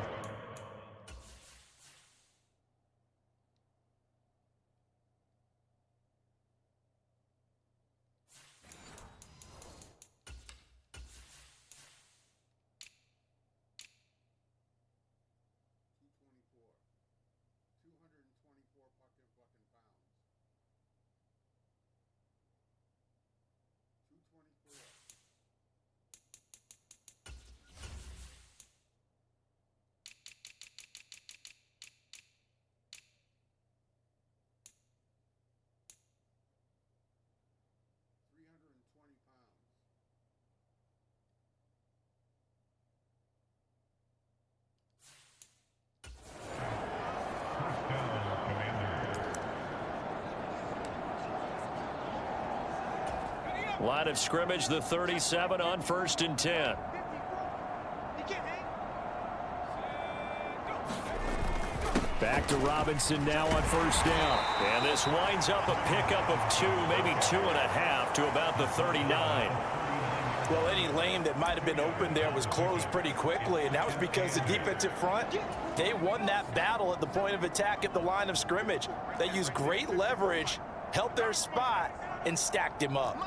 Line of scrimmage, the 37 on 1st and 10. Back to Robinson now on first down. And this winds up a pickup of 2, maybe 2.5 to about the 39. Well, any lane that might have been open there was closed pretty quickly, and that was because the defensive front, they won that battle at the point of attack at the line of scrimmage. They used great leverage, held their spot, and stacked him up.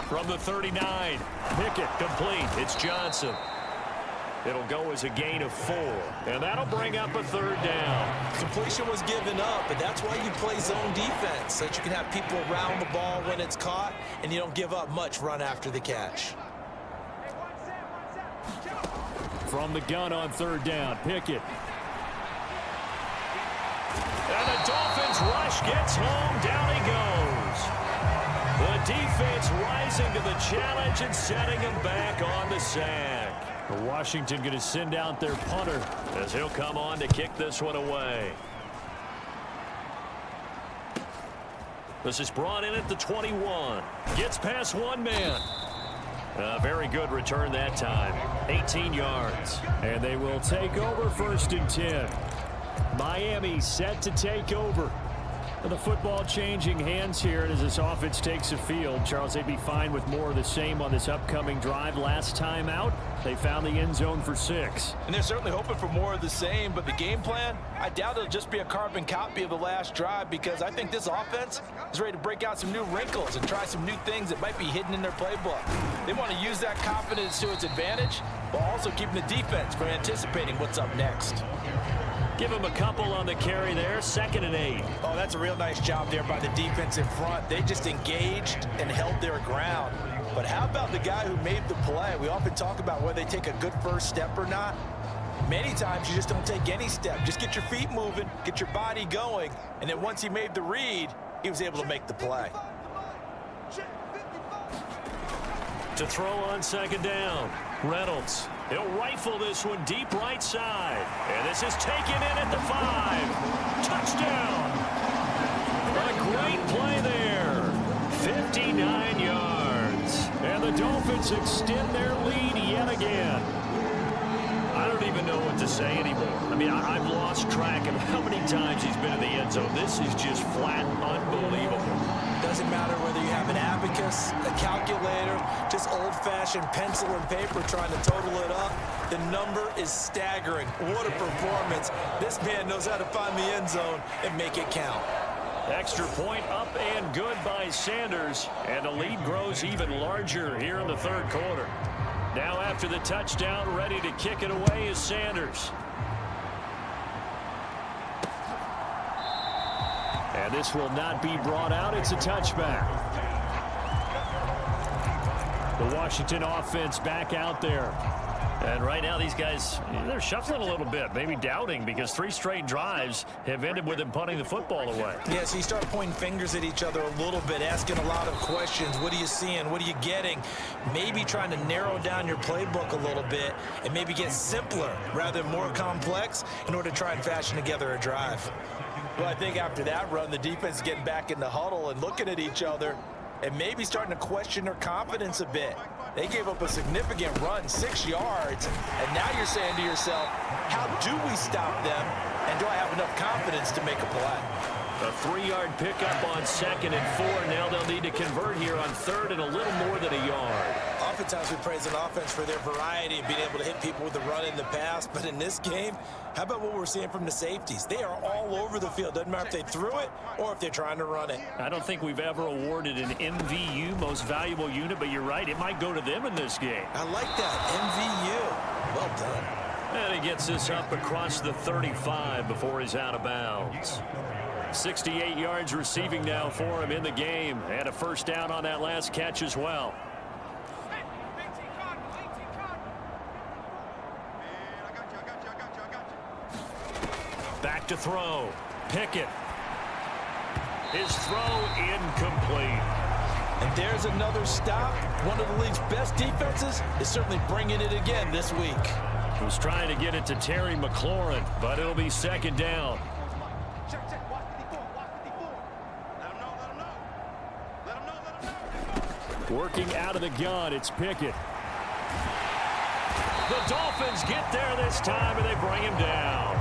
From the 39, Pickett complete. It's Johnson. It'll go as a gain of 4, and that'll bring up a third down. Completion was given up, but that's why you play zone defense, so that you can have people around the ball when it's caught, and you don't give up much run after the catch. From the gun on third down, Pickett. And the Dolphins rush gets home. Down he goes. The defense rising to the challenge and setting him back on the sack. Washington going to send out their punter as he'll come on to kick this one away. This is brought in at the 21. Gets past one man. Very good return that time. 18 yards. And they will take over first and 10. Miami set to take over. The football changing hands here as this offense takes the field. Charles, they'd be fine with more of the same on this upcoming drive. Last time out, they found the end zone for 6. And they're certainly hoping for more of the same, but the game plan, I doubt it'll just be a carbon copy of the last drive, because I think this offense is ready to break out some new wrinkles and try some new things that might be hidden in their playbook. They want to use that confidence to its advantage, while also keeping the defense from anticipating what's up next. Give him a couple on the carry there. 2nd and 8. Oh, that's a real nice job there by the defense in front. They just engaged and held their ground. But how about the guy who made the play? We often talk about whether they take a good first step or not. Many times you just don't take any step. Just get your feet moving, get your body going, and then once he made the read, he was able to make the play. To throw on 2nd down, Reynolds. He'll rifle this one deep right side. And this is taken in at the 5. Touchdown! A great play there. 59 yards. And the Dolphins extend their lead yet again. I don't even know what to say anymore. I mean, I've lost track of how many times he's been in the end zone. This is just flat unbelievable. Doesn't matter whether you have an abacus, a calculator, just old-fashioned pencil and paper trying to total it up. The number is staggering. What a performance. This man knows how to find the end zone and make it count. Extra point up and good by Sanders. And the lead grows even larger here in the third quarter. Now after the touchdown, ready to kick it away is Sanders. And this will not be brought out. It's a touchback. The Washington offense back out there. And right now these guys, they're shuffling a little bit, maybe doubting, because 3 straight drives have ended with them punting the football away. Yeah, so you start pointing fingers at each other a little bit, asking a lot of questions. What are you seeing? What are you getting? Maybe trying to narrow down your playbook a little bit and maybe get simpler rather than more complex in order to try and fashion together a drive. Well, I think after that run, the defense is getting back in the huddle and looking at each other and maybe starting to question their confidence a bit. They gave up a significant run, 6 yards, and now you're saying to yourself, how do we stop them, and do I have enough confidence to make a play? A 3-yard pickup on 2nd and 4. Now they'll need to convert here on 3rd and a little more than a yard. Oftentimes we praise an offense for their variety and being able to hit people with the run in the pass, but in this game, how about what we're seeing from the safeties? They are all over the field. Doesn't matter if they threw it or if they're trying to run it. I don't think we've ever awarded an MVU, most valuable unit, but you're right, it might go to them in this game. I like that, MVU. Well done. And he gets this up across the 35 before he's out of bounds. 68 yards receiving now for him in the game, and a first down on that last catch as well. Back to throw. Pickett. His throw incomplete. And there's another stop. One of the league's best defenses is certainly bringing it again this week. He was trying to get it to Terry McLaurin, but it'll be 2nd down. Working out of the gun, it's Pickett. The Dolphins get there this time, and they bring him down.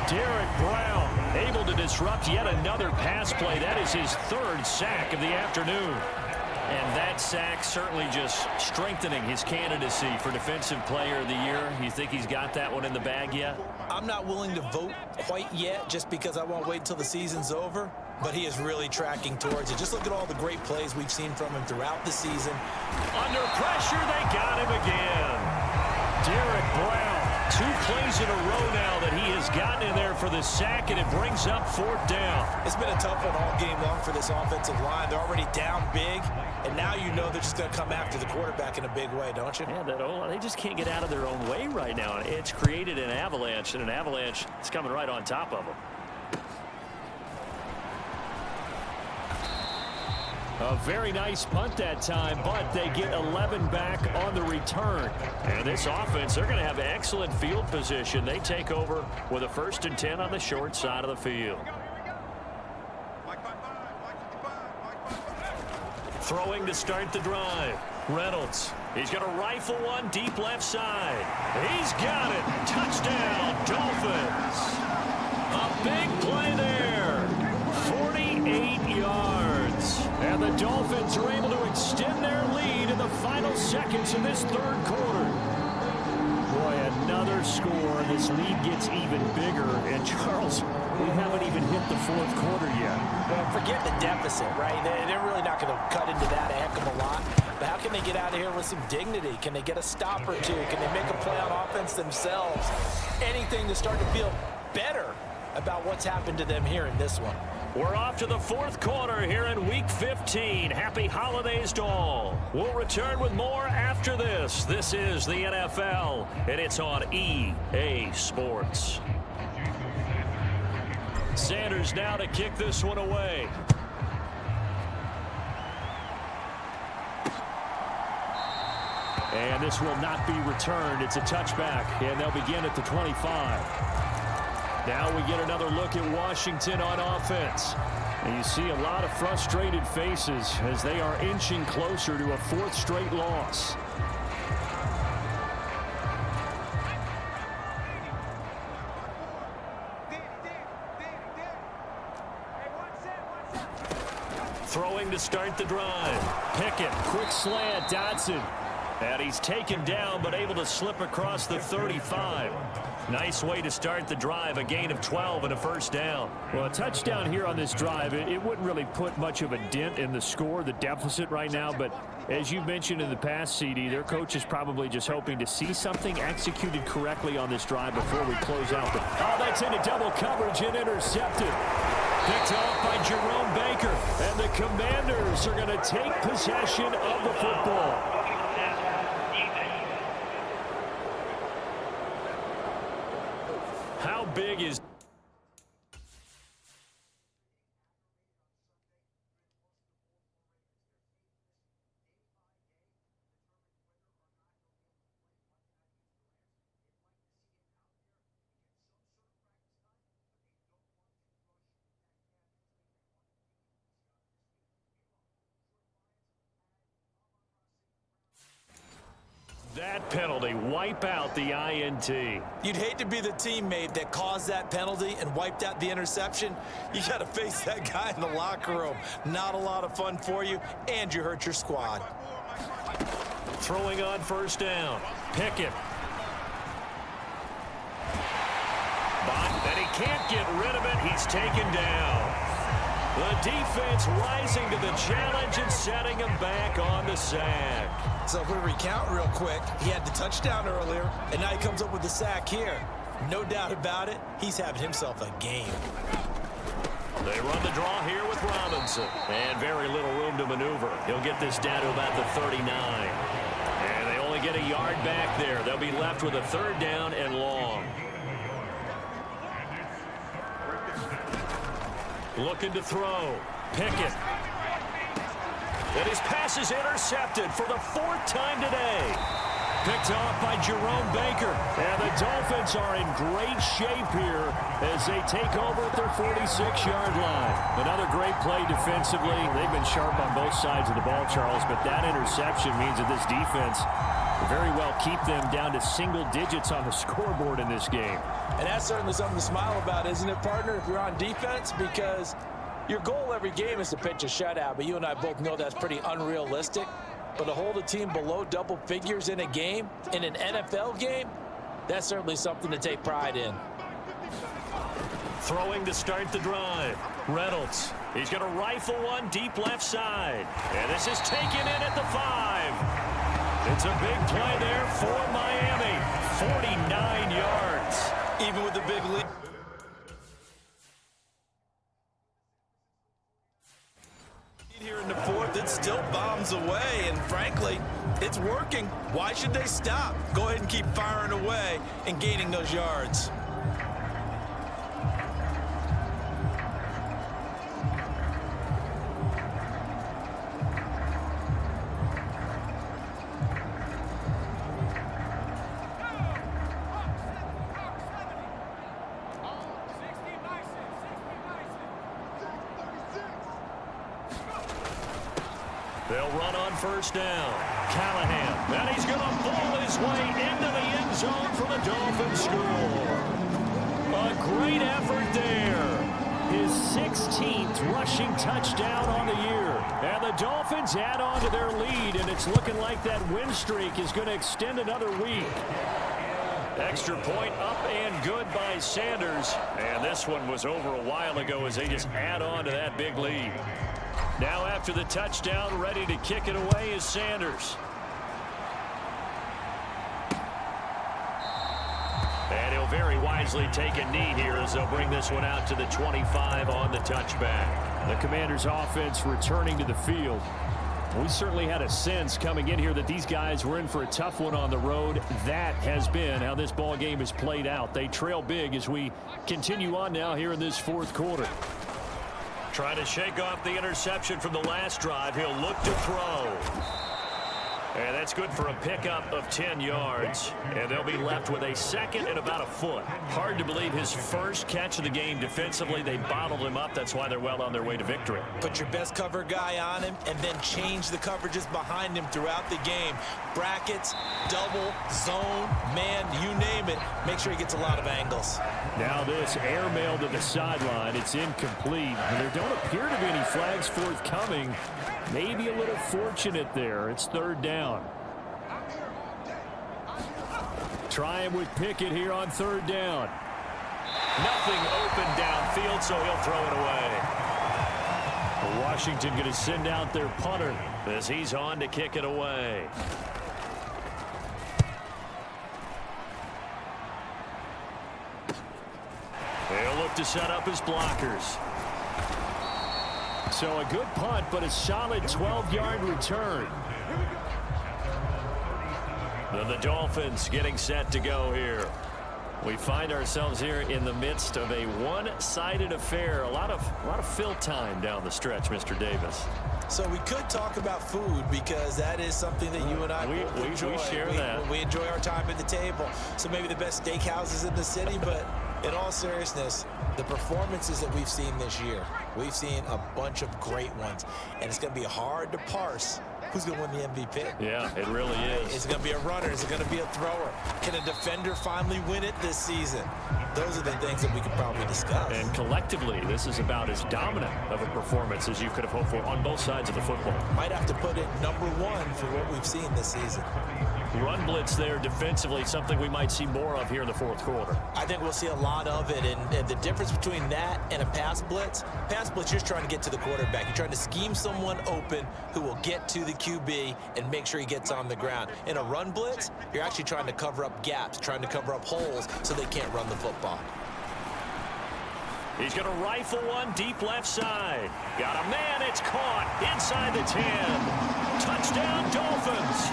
Derek Brown able to disrupt yet another pass play. That is his third sack of the afternoon. And that sack certainly just strengthening his candidacy for Defensive Player of the Year. You think he's got that one in the bag yet? I'm not willing to vote quite yet just because I won't wait until the season's over. But he is really tracking towards it. Just look at all the great plays we've seen from him throughout the season. Under pressure, they got him again. Derek Brown, 2 plays in a row now that he has gotten in there for the sack, and it brings up 4th down. It's been a tough one all game long for this offensive line. They're already down big, and now you know they're just going to come after the quarterback in a big way, don't you? Yeah, they just can't get out of their own way right now. It's created an avalanche, and an avalanche is coming right on top of them. A very nice punt that time, but they get 11 back on the return. And this offense, they're going to have excellent field position. They take over with a 1st and 10 on the short side of the field. Throwing to start the drive. Reynolds. He's going to rifle one deep left side. He's got it. Touchdown, Dolphins. A big play there. 48 yards. And the Dolphins are able to extend their lead in the final seconds of this 3rd quarter. Boy, another score. This lead gets even bigger. And, Charles, we haven't even hit the 4th quarter yet. Well, forget the deficit, right? They're really not going to cut into that a heck of a lot. But how can they get out of here with some dignity? Can they get a stop or two? Can they make a play on offense themselves? Anything to start to feel better about what's happened to them here in this one. We're off to the 4th quarter here in Week 15. Happy holidays to all. We'll return with more after this. This is the NFL, and it's on EA Sports. Sanders now to kick this one away. And this will not be returned. It's a touchback, and they'll begin at the 25. Now we get another look at Washington on offense. And you see a lot of frustrated faces as they are inching closer to a 4th straight loss. Throwing to start the drive. Pickett, quick slant, Dodson. And he's taken down but able to slip across the 35. Nice way to start the drive, a gain of 12 and a 1st down. Well, a touchdown here on this drive, it wouldn't really put much of a dent in the score, the deficit right now, but as you mentioned in the past, CD, their coach is probably just hoping to see something executed correctly on this drive before we close out. Oh, that's into double coverage and intercepted. Picked off by Jerome Baker, and the Commanders are going to take possession of the football. How big is... That penalty, wipe out the INT. You'd hate to be the teammate that caused that penalty and wiped out the interception. You got to face that guy in the locker room. Not a lot of fun for you, and you hurt your squad. Throwing on 1st down. Pickett. But he can't get rid of it. He's taken down. The defense rising to the challenge and setting him back on the sack. So if we recount real quick, he had the touchdown earlier, and now he comes up with the sack here. No doubt about it, he's having himself a game. They run the draw here with Robinson. And very little room to maneuver. He'll get this down to about the 39. And they only get a yard back there. They'll be left with a 3rd down and long. Looking to throw. Pickett. And his pass is intercepted for the 4th time today. Picked off by Jerome Baker. And the Dolphins are in great shape here as they take over at their 46-yard line. Another great play defensively. They've been sharp on both sides of the ball, Charles, but that interception means that this defense Very well keep them down to single digits on the scoreboard in this game. And that's certainly something to smile about, isn't it, partner, if you're on defense? Because your goal every game is to pitch a shutout, but you and I both know that's pretty unrealistic. But to hold a team below double figures in a game, in an NFL game, that's certainly something to take pride in. Throwing to start the drive. Reynolds. He's going to rifle one deep left side. And this is taken in at the 5. It's a big play there for Miami. 49 yards. Even with the big lead. Here in the fourth, it still bombs away, and frankly, it's working. Why should they stop? Go ahead and keep firing away and gaining those yards. They'll run on first down. Callahan. And he's going to ball his way into the end zone for the Dolphins score. A great effort there. His 16th rushing touchdown on the year. And the Dolphins add on to their lead, and it's looking like that win streak is going to extend another week. Extra point up and good by Sanders. And this one was over a while ago as they just add on to that big lead. Now after the touchdown, ready to kick it away is Sanders. And he'll very wisely take a knee here as they'll bring this one out to the 25 on the touchback. The Commanders offense returning to the field. We certainly had a sense coming in here that these guys were in for a tough one on the road. That has been how this ball game has played out. They trail big as we continue on now here in this fourth quarter. Trying to shake off the interception from the last drive. He'll look to throw. And that's good for a pickup of 10 yards. And they'll be left with a second and about a foot. Hard to believe his first catch of the game defensively. They bottled him up. That's why they're well on their way to victory. Put your best cover guy on him and then change the coverages behind him throughout the game. Brackets, double, zone, man, you name it. Make sure he gets a lot of angles. Now this airmail to the sideline. It's incomplete. And there don't appear to be any flags forthcoming. Maybe a little fortunate there. It's third down. Trying with Pickett here on third down. Nothing open downfield, so he'll throw it away. Washington going to send out their punter as he's on to kick it away. They'll look to set up his blockers. So a good punt, but a solid 12-yard return. The Dolphins getting set to go here. We find ourselves here in the midst of a one-sided affair. A lot of fill time down the stretch, Mr. Davis. So we could talk about food because that is something that you and I enjoy. We share that. We enjoy our time at the table. So maybe the best steakhouses in the city, but in all seriousness, the performances that we've seen this year, we've seen a bunch of great ones. And it's going to be hard to parse who's going to win the MVP. Yeah, it really is. Is it going to be a runner? Is it going to be a thrower? Can a defender finally win it this season? Those are the things that we could probably discuss. And collectively, this is about as dominant of a performance as you could have hoped for on both sides of the football. Might have to put it number one for what we've seen this season. Run blitz there defensively, something we might see more of here in the fourth quarter. I think we'll see a lot of it, and the difference between that and a pass blitz, you're just trying to get to the quarterback. You're trying to scheme someone open who will get to the QB and make sure he gets on the ground. In a run blitz, you're actually trying to cover up gaps, trying to cover up holes so they can't run the football. He's going to rifle one deep left side. Got a man, it's caught inside the 10. Touchdown, Dolphins.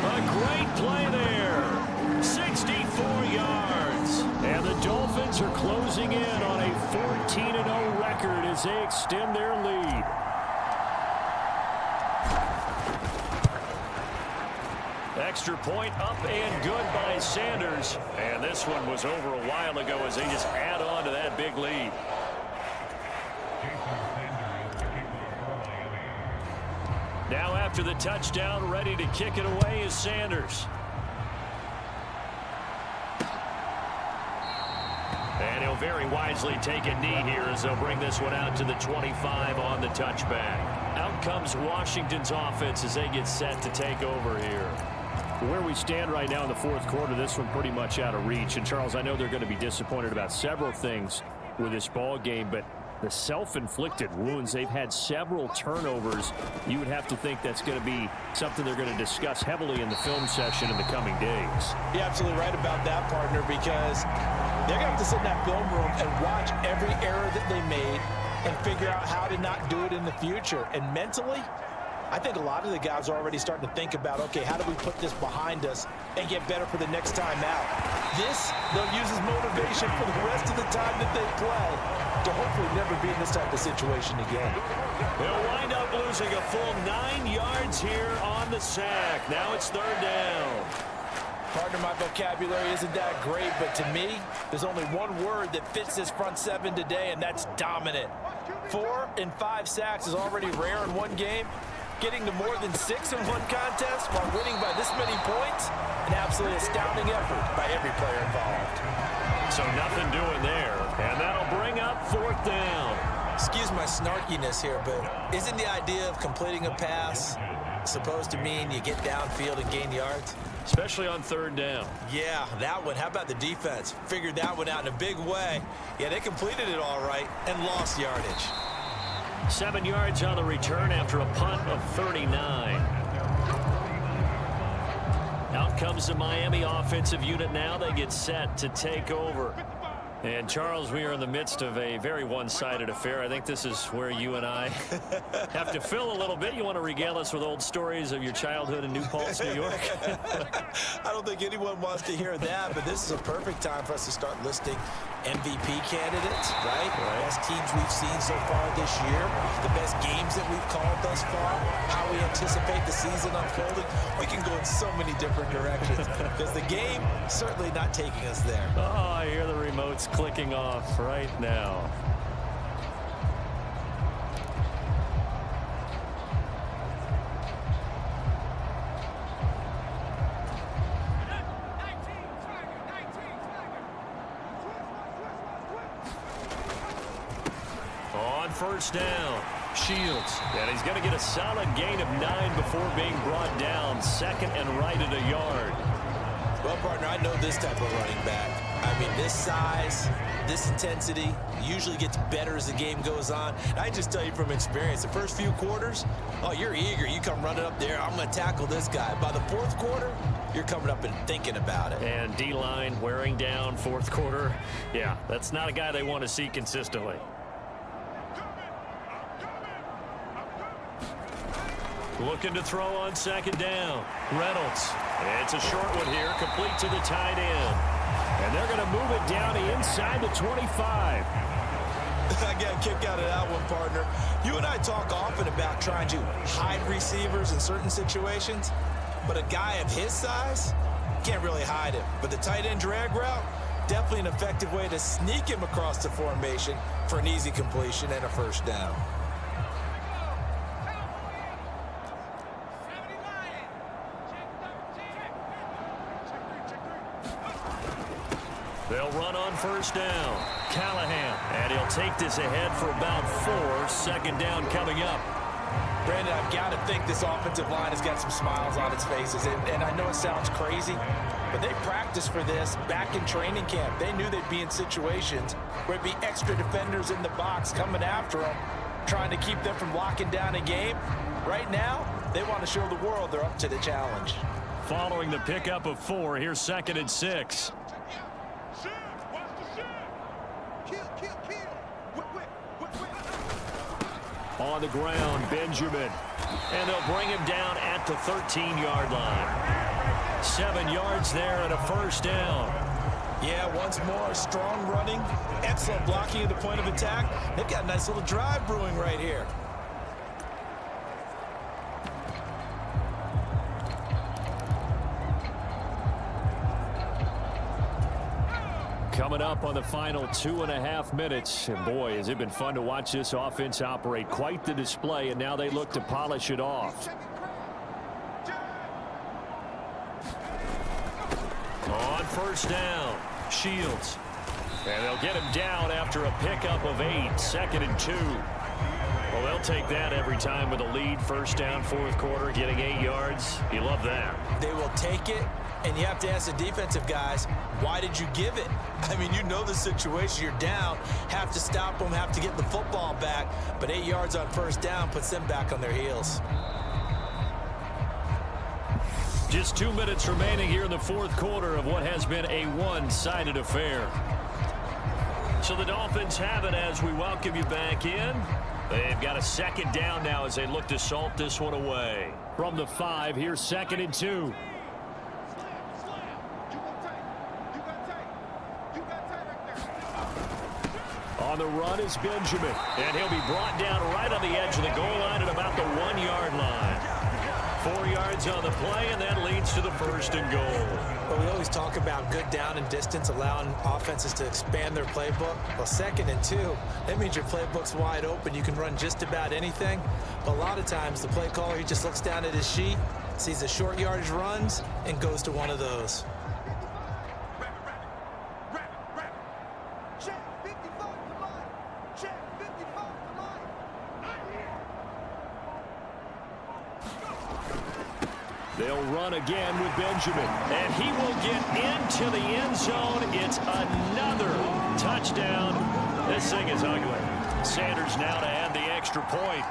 A great play there. 64 yards. And the Dolphins are closing in on a 14-0 record as they extend their lead. Extra point up and good by Sanders. And this one was over a while ago as they just add on to that big lead. Now after after the touchdown. Ready to kick it away is Sanders. And he'll very wisely take a knee here as they'll bring this one out to the 25 on the touchback. Out comes Washington's offense as they get set to take over here. Where we stand right now in the fourth quarter, this one pretty much out of reach. And, Charles, I know they're going to be disappointed about several things with this ball game, but the self-inflicted wounds, they've had several turnovers. You would have to think that's going to be something they're going to discuss heavily in the film session in the coming days. You're absolutely right about that, partner, because they're going to have to sit in that film room and watch every error that they made and figure out how to not do it in the future. And mentally, I think a lot of the guys are already starting to think about, okay, how do we put this behind us and get better for the next time out? This, they'll use as motivation for the rest of the time that they play to hopefully never be in this type of situation again. They'll wind up losing a full 9 yards here on the sack. Now it's third down. Partner, my vocabulary isn't that great, but to me, there's only one word that fits this front seven today, and that's dominant. 4 and 5 sacks is already rare in one game. Getting to more than 6 in one contest while winning by this many points, an absolutely astounding effort by every player involved. So nothing doing there, and that'll bring up fourth down. Excuse my snarkiness here, but isn't the idea of completing a pass supposed to mean you get downfield and gain yards? Especially on third down. Yeah, that one. How about the defense? Figured that one out in a big way. Yeah, they completed it all right and lost yardage. 7 yards on the return after a punt of 39. Out comes the Miami offensive unit now. They get set to take over. And, Charles, we are in the midst of a very one-sided affair. I think this is where you and I have to fill a little bit. You want to regale us with old stories of your childhood in New Paltz, New York? I don't think anyone wants to hear that, but this is a perfect time for us to start listing MVP candidates, right? Best teams we've seen so far this year, the best games that we've called thus far, how we anticipate the season unfolding. We can go in so many different directions because the game certainly not taking us there. Oh, I hear the remotes clicking off right now. On first down, Shields. And he's going to get a solid gain of 9 before being brought down. Second and right at a yard. Well, partner, I know this type of running back. I mean, this size, this intensity usually gets better as the game goes on. I just tell you from experience, the first few quarters, oh, you're eager. You come running up there, I'm going to tackle this guy. By the fourth quarter, you're coming up and thinking about it. And D-line wearing down fourth quarter. Yeah, that's not a guy they want to see consistently. Looking to throw on second down. Reynolds. It's a short one here, complete to the tight end. And they're going to move it down inside the 25. I got a kick out of that one, partner. You and I talk often about trying to hide receivers in certain situations, but a guy of his size can't really hide him. But the tight end drag route, definitely an effective way to sneak him across the formation for an easy completion and a first down. They'll run on first down. Callahan, and he'll take this ahead for about 4. Second down coming up. Brandon, I've got to think this offensive line has got some smiles on its faces. And I know it sounds crazy, but they practiced for this back in training camp. They knew they'd be in situations where it'd be extra defenders in the box coming after them, trying to keep them from locking down a game. Right now, they want to show the world they're up to the challenge. Following the pickup of 4, here's 2nd and 6. On the ground, Benjamin. And they'll bring him down at the 13-yard line. 7 yards there and a first down. Yeah, once more, strong running, excellent blocking at the point of attack. They've got a nice little drive brewing right here. Coming up on the final 2.5 minutes. And boy, has it been fun to watch this offense operate. Quite the display, and now they look to polish it off. first down. Shields. And they'll get him down after a pickup of 8, 2nd and 2. Well, they'll take that every time with a lead. First down, fourth quarter, getting 8 yards. You love that. They will take it, and you have to ask the defensive guys, why did you give it? I mean, you know the situation. You're down, have to stop them, have to get the football back, but 8 yards on first down puts them back on their heels. Just 2 minutes remaining here in the fourth quarter of what has been a one-sided affair. So the Dolphins have it as we welcome you back in. They've got a second down now as they look to salt this one away. From the 5, here's 2nd and 2. On the run is Benjamin. And he'll be brought down right on the edge of the goal line at about the 1-yard line. 4 yards on the play, and that leads to the 1st and goal. Well, we always talk about good down and distance, allowing offenses to expand their playbook. Well, 2nd and 2, that means your playbook's wide open. You can run just about anything. But a lot of times, the play caller, he just looks down at his sheet, sees the short yardage runs, and goes to one of those. They'll run again with Benjamin, and he will get into the end zone. It's another touchdown. This thing is ugly. Sanders now to add the extra point.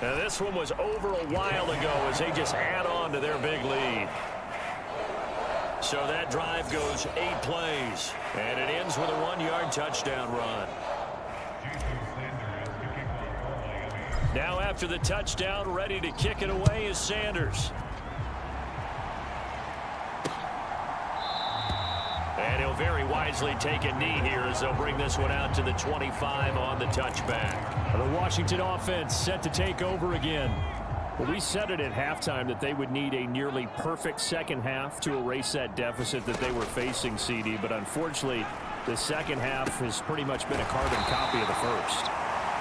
Now this one was over a while ago as they just add on to their big lead. So that drive goes 8 plays, and it ends with a 1-yard touchdown run. Now after the touchdown, ready to kick it away is Sanders. And he'll very wisely take a knee here as they'll bring this one out to the 25 on the touchback. The Washington offense set to take over again. Well, we said it at halftime that they would need a nearly perfect second half to erase that deficit that they were facing, CD. But unfortunately, the second half has pretty much been a carbon copy of the first.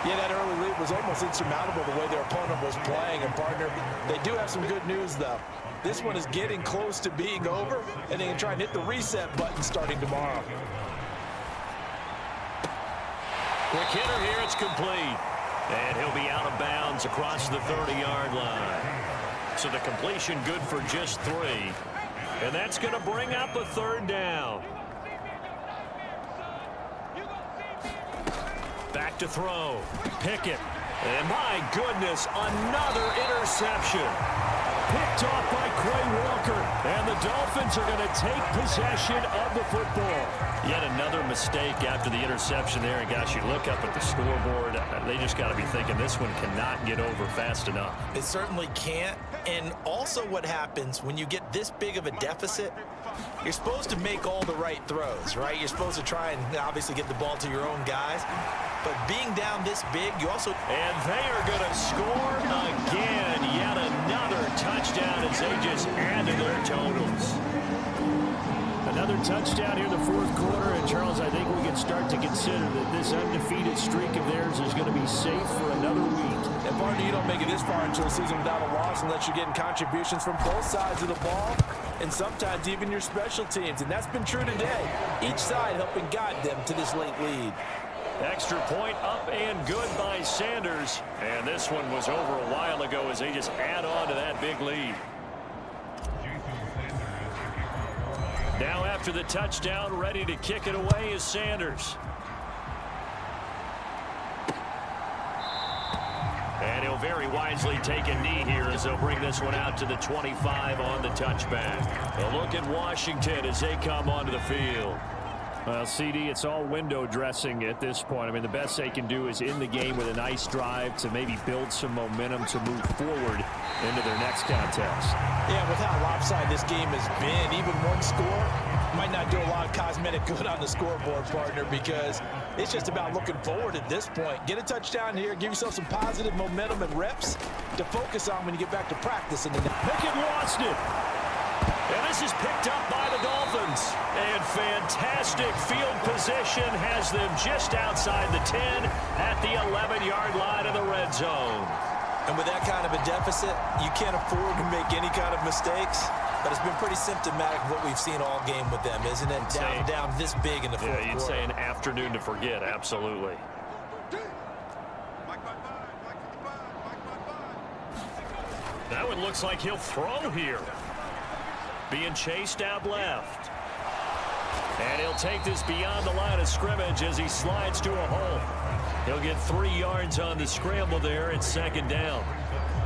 Yeah, that early lead was almost insurmountable the way their opponent was playing. And, partner, they do have some good news, though. This one is getting close to being over, and they can try and hit the reset button starting tomorrow. Quick hitter here, it's complete. And he'll be out of bounds across the 30-yard line. So the completion good for just 3. And that's going to bring up a 3rd down. Back to throw. Pickett. And my goodness, another interception. Picked off by Quay Walker. And the Dolphins are going to take possession of the football. Yet another mistake after the interception there. And gosh, you look up at the scoreboard, they just got to be thinking this one cannot get over fast enough. It certainly can't. And also what happens when you get this big of a deficit, you're supposed to make all the right throws, right? You're supposed to try and obviously get the ball to your own guys. But being down this big, you also... And they are going to score again. Yet another touchdown as they just add to their totals. Another touchdown here in the fourth quarter. And, Charles, I think we can start to consider that this undefeated streak of theirs is going to be safe for another week. And, partner, you don't make it this far into a season without a loss unless you're getting contributions from both sides of the ball and sometimes even your special teams. And that's been true today. Each side helping guide them to this late lead. Extra point up and good by Sanders. And this one was over a while ago as they just add on to that big lead. Now after the touchdown, ready to kick it away is Sanders. And he'll very wisely take a knee here as they'll bring this one out to the 25 on the touchback. A look at Washington as they come onto the field. Well, CD, it's all window dressing at this point. I mean, the best they can do is in the game with a nice drive to maybe build some momentum to move forward into their next contest. Yeah, with how lopsided this game has been, even one score might not do a lot of cosmetic good on the scoreboard, partner, because it's just about looking forward at this point. Get a touchdown here, give yourself some positive momentum and reps to focus on when you get back to practice in the next. Pickett lost it. And this is picked up by the Dolphins. And fantastic field position has them just outside the 10 at the 11-yard line of the red zone. And with that kind of a deficit, you can't afford to make any kind of mistakes. But it's been pretty symptomatic of what we've seen all game with them, isn't it? Down this big in the fourth Yeah, you'd quarter. say an afternoon to forget, absolutely. That one looks like he'll throw here. Being chased out left. And he'll take this beyond the line of scrimmage as he slides to a hole. He'll get 3 yards on the scramble there at second down.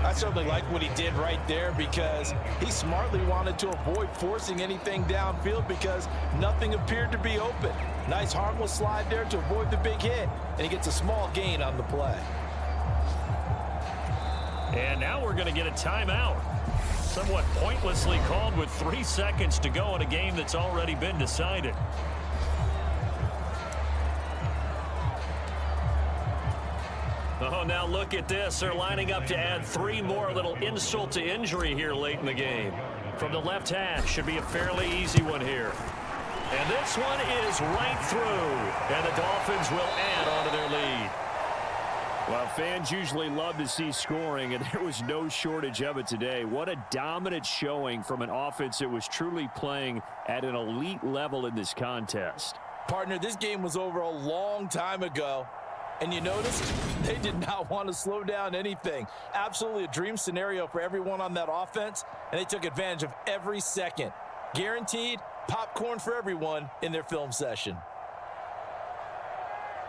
I certainly like what he did right there because he smartly wanted to avoid forcing anything downfield because nothing appeared to be open. Nice harmless slide there to avoid the big hit, and he gets a small gain on the play. And now we're going to get a timeout. Somewhat pointlessly called with 3 seconds to go in a game that's already been decided. Oh, now look at this. They're lining up to add 3 more. Little insult to injury here late in the game. From the left hash, should be a fairly easy one here. And this one is right through. And the Dolphins will add on to their lead. Well, fans usually love to see scoring, and there was no shortage of it today. What a dominant showing from an offense that was truly playing at an elite level in this contest. Partner, this game was over a long time ago. And you noticed they did not want to slow down anything. Absolutely a dream scenario for everyone on that offense, and they took advantage of every second. Guaranteed popcorn for everyone in their film session.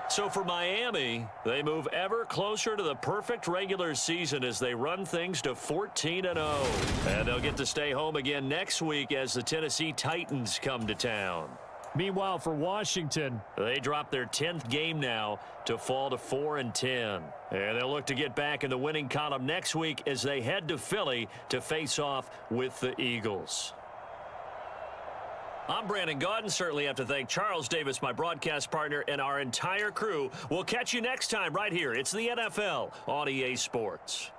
So for Miami, they move ever closer to the perfect regular season as they run things to 14-0. And they'll get to stay home again next week as the Tennessee Titans come to town. Meanwhile, for Washington, they drop their 10th game now to fall to 4-10. And they'll look to get back in the winning column next week as they head to Philly to face off with the Eagles. I'm Brandon Gaudin. Certainly have to thank Charles Davis, my broadcast partner, and our entire crew. We'll catch you next time right here. It's the NFL on EA Sports.